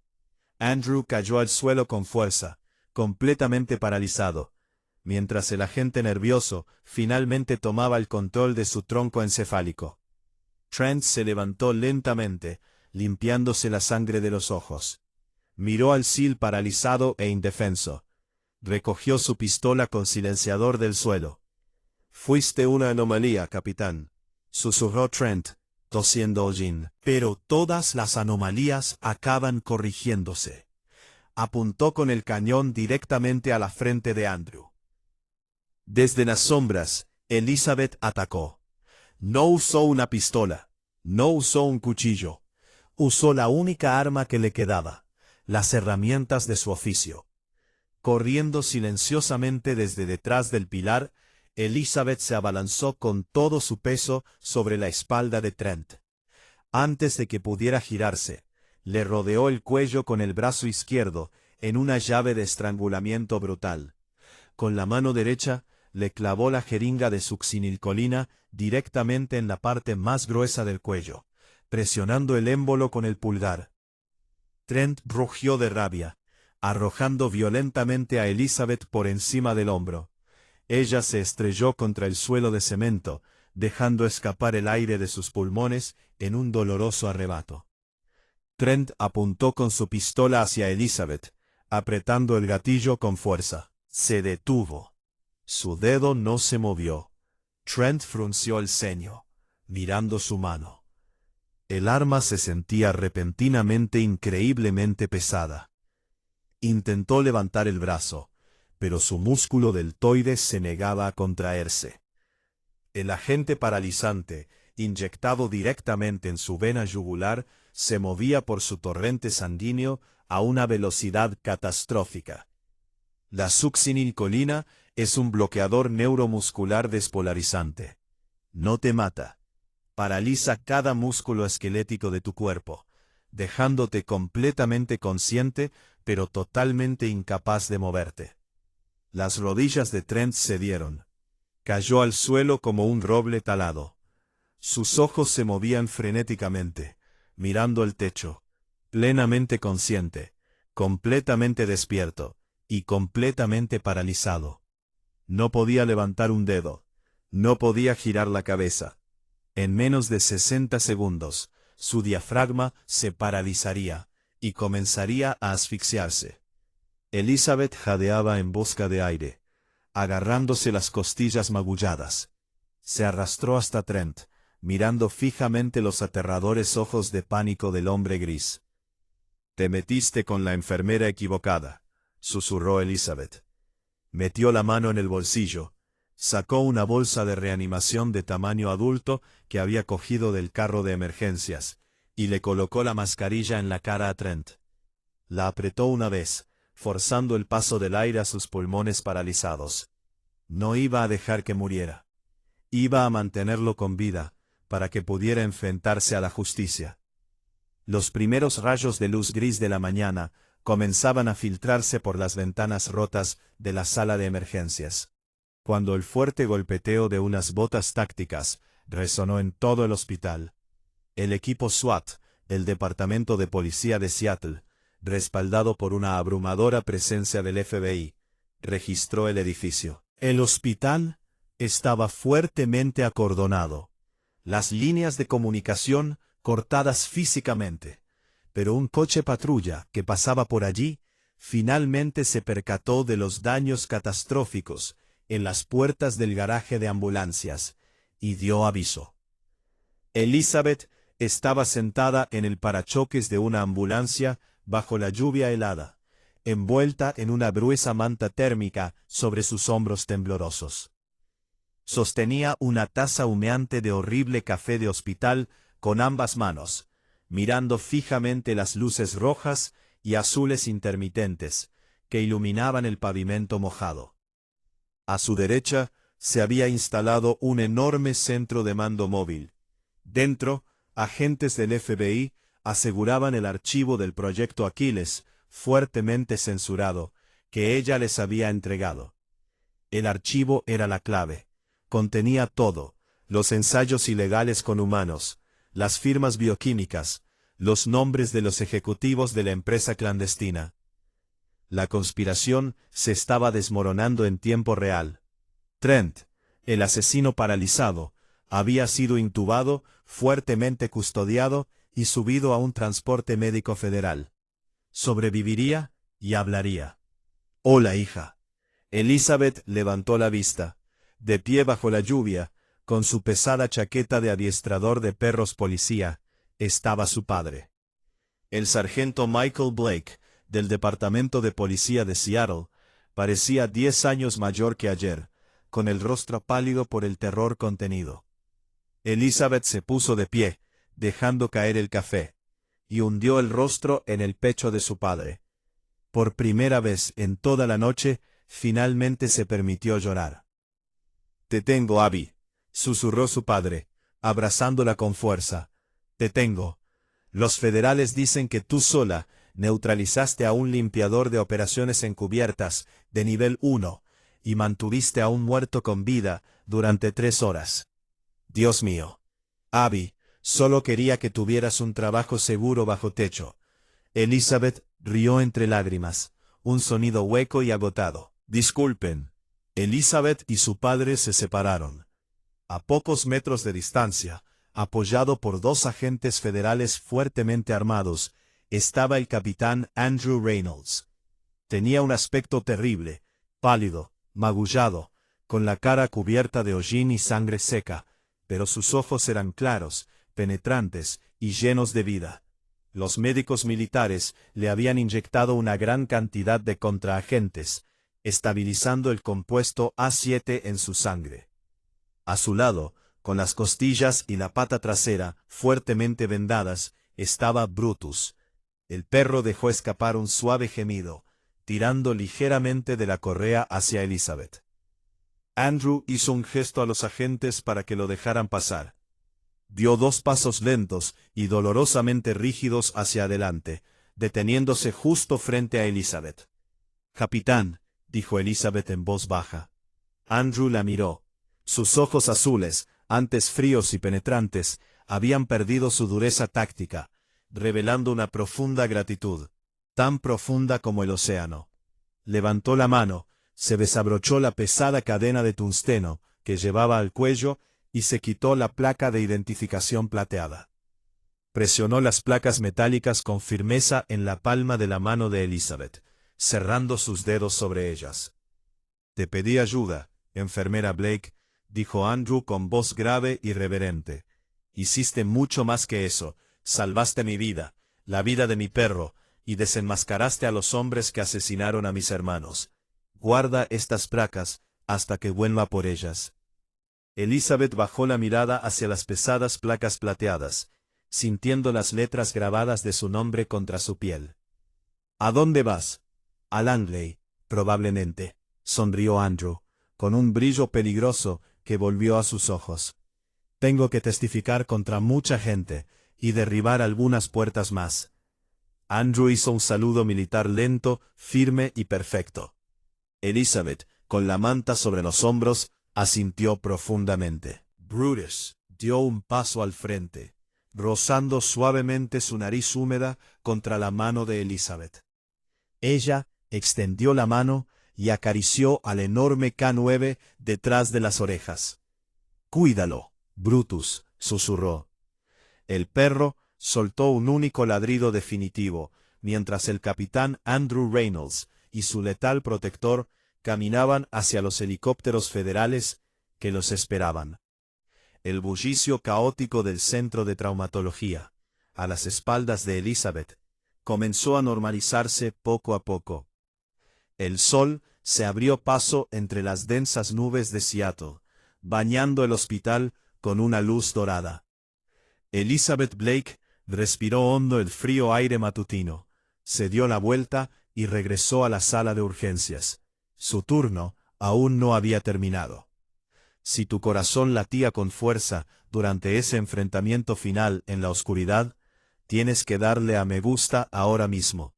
Andrew cayó al suelo con fuerza, completamente paralizado, mientras el agente nervioso finalmente tomaba el control de su tronco encefálico. Trent se levantó lentamente, limpiándose la sangre de los ojos. Miró al SEAL paralizado e indefenso. Recogió su pistola con silenciador del suelo. «Fuiste una anomalía, capitán», susurró Trent, tosiendo hollín. «Pero todas las anomalías acaban corrigiéndose». Apuntó con el cañón directamente a la frente de Andrew. Desde las sombras, Elizabeth atacó. No usó una pistola, no usó un cuchillo. Usó la única arma que le quedaba, las herramientas de su oficio. Corriendo silenciosamente desde detrás del pilar, Elizabeth se abalanzó con todo su peso sobre la espalda de Trent. Antes de que pudiera girarse, le rodeó el cuello con el brazo izquierdo en una llave de estrangulamiento brutal. Con la mano derecha, le clavó la jeringa de succinilcolina directamente en la parte más gruesa del cuello, presionando el émbolo con el pulgar. Trent rugió de rabia, arrojando violentamente a Elizabeth por encima del hombro. Ella se estrelló contra el suelo de cemento, dejando escapar el aire de sus pulmones en un doloroso arrebato. Trent apuntó con su pistola hacia Elizabeth, apretando el gatillo con fuerza. Se detuvo. Su dedo no se movió. Trent frunció el ceño, mirando su mano. El arma se sentía repentinamente increíblemente pesada. Intentó levantar el brazo, pero su músculo deltoide se negaba a contraerse. El agente paralizante, inyectado directamente en su vena yugular, se movía por su torrente sanguíneo a una velocidad catastrófica. La succinilcolina es un bloqueador neuromuscular despolarizante. No te mata. Paraliza cada músculo esquelético de tu cuerpo, dejándote completamente consciente, pero totalmente incapaz de moverte. Las rodillas de Trent cedieron. Cayó al suelo como un roble talado. Sus ojos se movían frenéticamente, mirando el techo, plenamente consciente, completamente despierto y completamente paralizado. No podía levantar un dedo, no podía girar la cabeza. En menos de 60 segundos, su diafragma se paralizaría y comenzaría a asfixiarse. Elizabeth jadeaba en busca de aire, agarrándose las costillas magulladas. Se arrastró hasta Trent, mirando fijamente los aterradores ojos de pánico del hombre gris. «Te metiste con la enfermera equivocada», susurró Elizabeth. Metió la mano en el bolsillo, sacó una bolsa de reanimación de tamaño adulto que había cogido del carro de emergencias, y le colocó la mascarilla en la cara a Trent. La apretó una vez, forzando el paso del aire a sus pulmones paralizados. No iba a dejar que muriera. Iba a mantenerlo con vida, para que pudiera enfrentarse a la justicia. Los primeros rayos de luz gris de la mañana comenzaban a filtrarse por las ventanas rotas de la sala de emergencias. Cuando el fuerte golpeteo de unas botas tácticas resonó en todo el hospital, el equipo SWAT, el Departamento de Policía de Seattle, respaldado por una abrumadora presencia del FBI, registró el edificio. El hospital estaba fuertemente acordonado, las líneas de comunicación cortadas físicamente, pero un coche patrulla que pasaba por allí finalmente se percató de los daños catastróficos en las puertas del garaje de ambulancias y dio aviso. Elizabeth estaba sentada en el parachoques de una ambulancia bajo la lluvia helada, envuelta en una gruesa manta térmica sobre sus hombros temblorosos. Sostenía una taza humeante de horrible café de hospital con ambas manos, mirando fijamente las luces rojas y azules intermitentes que iluminaban el pavimento mojado. A su derecha se había instalado un enorme centro de mando móvil. Dentro, agentes del FBI aseguraban el archivo del proyecto Aquiles, fuertemente censurado, que ella les había entregado. El archivo era la clave. Contenía todo: los ensayos ilegales con humanos, las firmas bioquímicas, los nombres de los ejecutivos de la empresa clandestina. La conspiración se estaba desmoronando en tiempo real. Trent, el asesino paralizado, había sido intubado, fuertemente custodiado y subido a un transporte médico federal. Sobreviviría y hablaría. «Hola, hija». Elizabeth levantó la vista. De pie bajo la lluvia, con su pesada chaqueta de adiestrador de perros policía, estaba su padre. El sargento Michael Blake, del Departamento de Policía de Seattle, parecía 10 años mayor que ayer, con el rostro pálido por el terror contenido. Elizabeth se puso de pie, dejando caer el café, y hundió el rostro en el pecho de su padre. Por primera vez en toda la noche, finalmente se permitió llorar. «Te tengo, Abby», susurró su padre, abrazándola con fuerza. «Te tengo. Los federales dicen que tú sola neutralizaste a un limpiador de operaciones encubiertas de nivel 1 y mantuviste a un muerto con vida durante 3 horas. Dios mío. Abby, solo quería que tuvieras un trabajo seguro bajo techo». Elizabeth rió entre lágrimas, un sonido hueco y agotado. «Disculpen». Elizabeth y su padre se separaron. A pocos metros de distancia, apoyado por 2 agentes federales fuertemente armados, estaba el capitán Andrew Reynolds. Tenía un aspecto terrible, pálido, magullado, con la cara cubierta de hollín y sangre seca, pero sus ojos eran claros, penetrantes y llenos de vida. Los médicos militares le habían inyectado una gran cantidad de contraagentes, estabilizando el compuesto A7 en su sangre. A su lado, con las costillas y la pata trasera fuertemente vendadas, estaba Brutus. El perro dejó escapar un suave gemido, tirando ligeramente de la correa hacia Elizabeth. Andrew hizo un gesto a los agentes para que lo dejaran pasar. Dio 2 pasos lentos y dolorosamente rígidos hacia adelante, deteniéndose justo frente a Elizabeth. «Capitán», dijo Elizabeth en voz baja. Andrew la miró. Sus ojos azules, antes fríos y penetrantes, habían perdido su dureza táctica, revelando una profunda gratitud, tan profunda como el océano. Levantó la mano, se desabrochó la pesada cadena de tungsteno que llevaba al cuello y se quitó la placa de identificación plateada. Presionó las placas metálicas con firmeza en la palma de la mano de Elizabeth, cerrando sus dedos sobre ellas. «Te pedí ayuda, enfermera Blake», dijo Andrew con voz grave y reverente. «Hiciste mucho más que eso. Salvaste mi vida, la vida de mi perro, y desenmascaraste a los hombres que asesinaron a mis hermanos. Guarda estas placas hasta que vuelva por ellas». Elizabeth bajó la mirada hacia las pesadas placas plateadas, sintiendo las letras grabadas de su nombre contra su piel. ¿A dónde vas? A Langley, probablemente, sonrió Andrew, con un brillo peligroso que volvió a sus ojos. Tengo que testificar contra mucha gente y derribar algunas puertas más. Andrew hizo un saludo militar lento, firme y perfecto. Elizabeth, con la manta sobre los hombros, asintió profundamente. Brutus dio un paso al frente, rozando suavemente su nariz húmeda contra la mano de Elizabeth. Ella extendió la mano y acarició al enorme K9 detrás de las orejas. «Cuídalo, Brutus», susurró. El perro soltó un único ladrido definitivo, mientras el capitán Andrew Reynolds y su letal protector caminaban hacia los helicópteros federales que los esperaban. El bullicio caótico del centro de traumatología, a las espaldas de Elizabeth, comenzó a normalizarse poco a poco. El sol se abrió paso entre las densas nubes de Seattle, bañando el hospital con una luz dorada. Elizabeth Blake respiró hondo el frío aire matutino, se dio la vuelta y regresó a la sala de urgencias. Su turno aún no había terminado. Si tu corazón latía con fuerza durante ese enfrentamiento final en la oscuridad, tienes que darle a me gusta ahora mismo.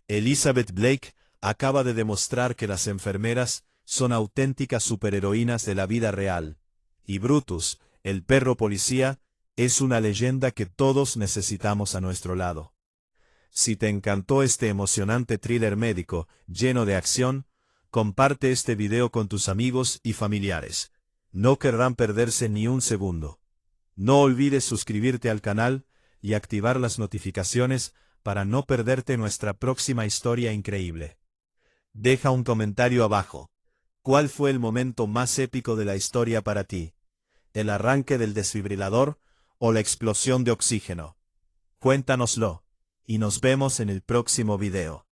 Elizabeth Blake acaba de demostrar que las enfermeras son auténticas superheroínas de la vida real, y Brutus, el perro policía, es una leyenda que todos necesitamos a nuestro lado. Si te encantó este emocionante thriller médico lleno de acción, comparte este video con tus amigos y familiares. No querrán perderse ni un segundo. No olvides suscribirte al canal y activar las notificaciones para no perderte nuestra próxima historia increíble. Deja un comentario abajo. ¿Cuál fue el momento más épico de la historia para ti? ¿El arranque del desfibrilador o la explosión de oxígeno? Cuéntanoslo, y nos vemos en el próximo video.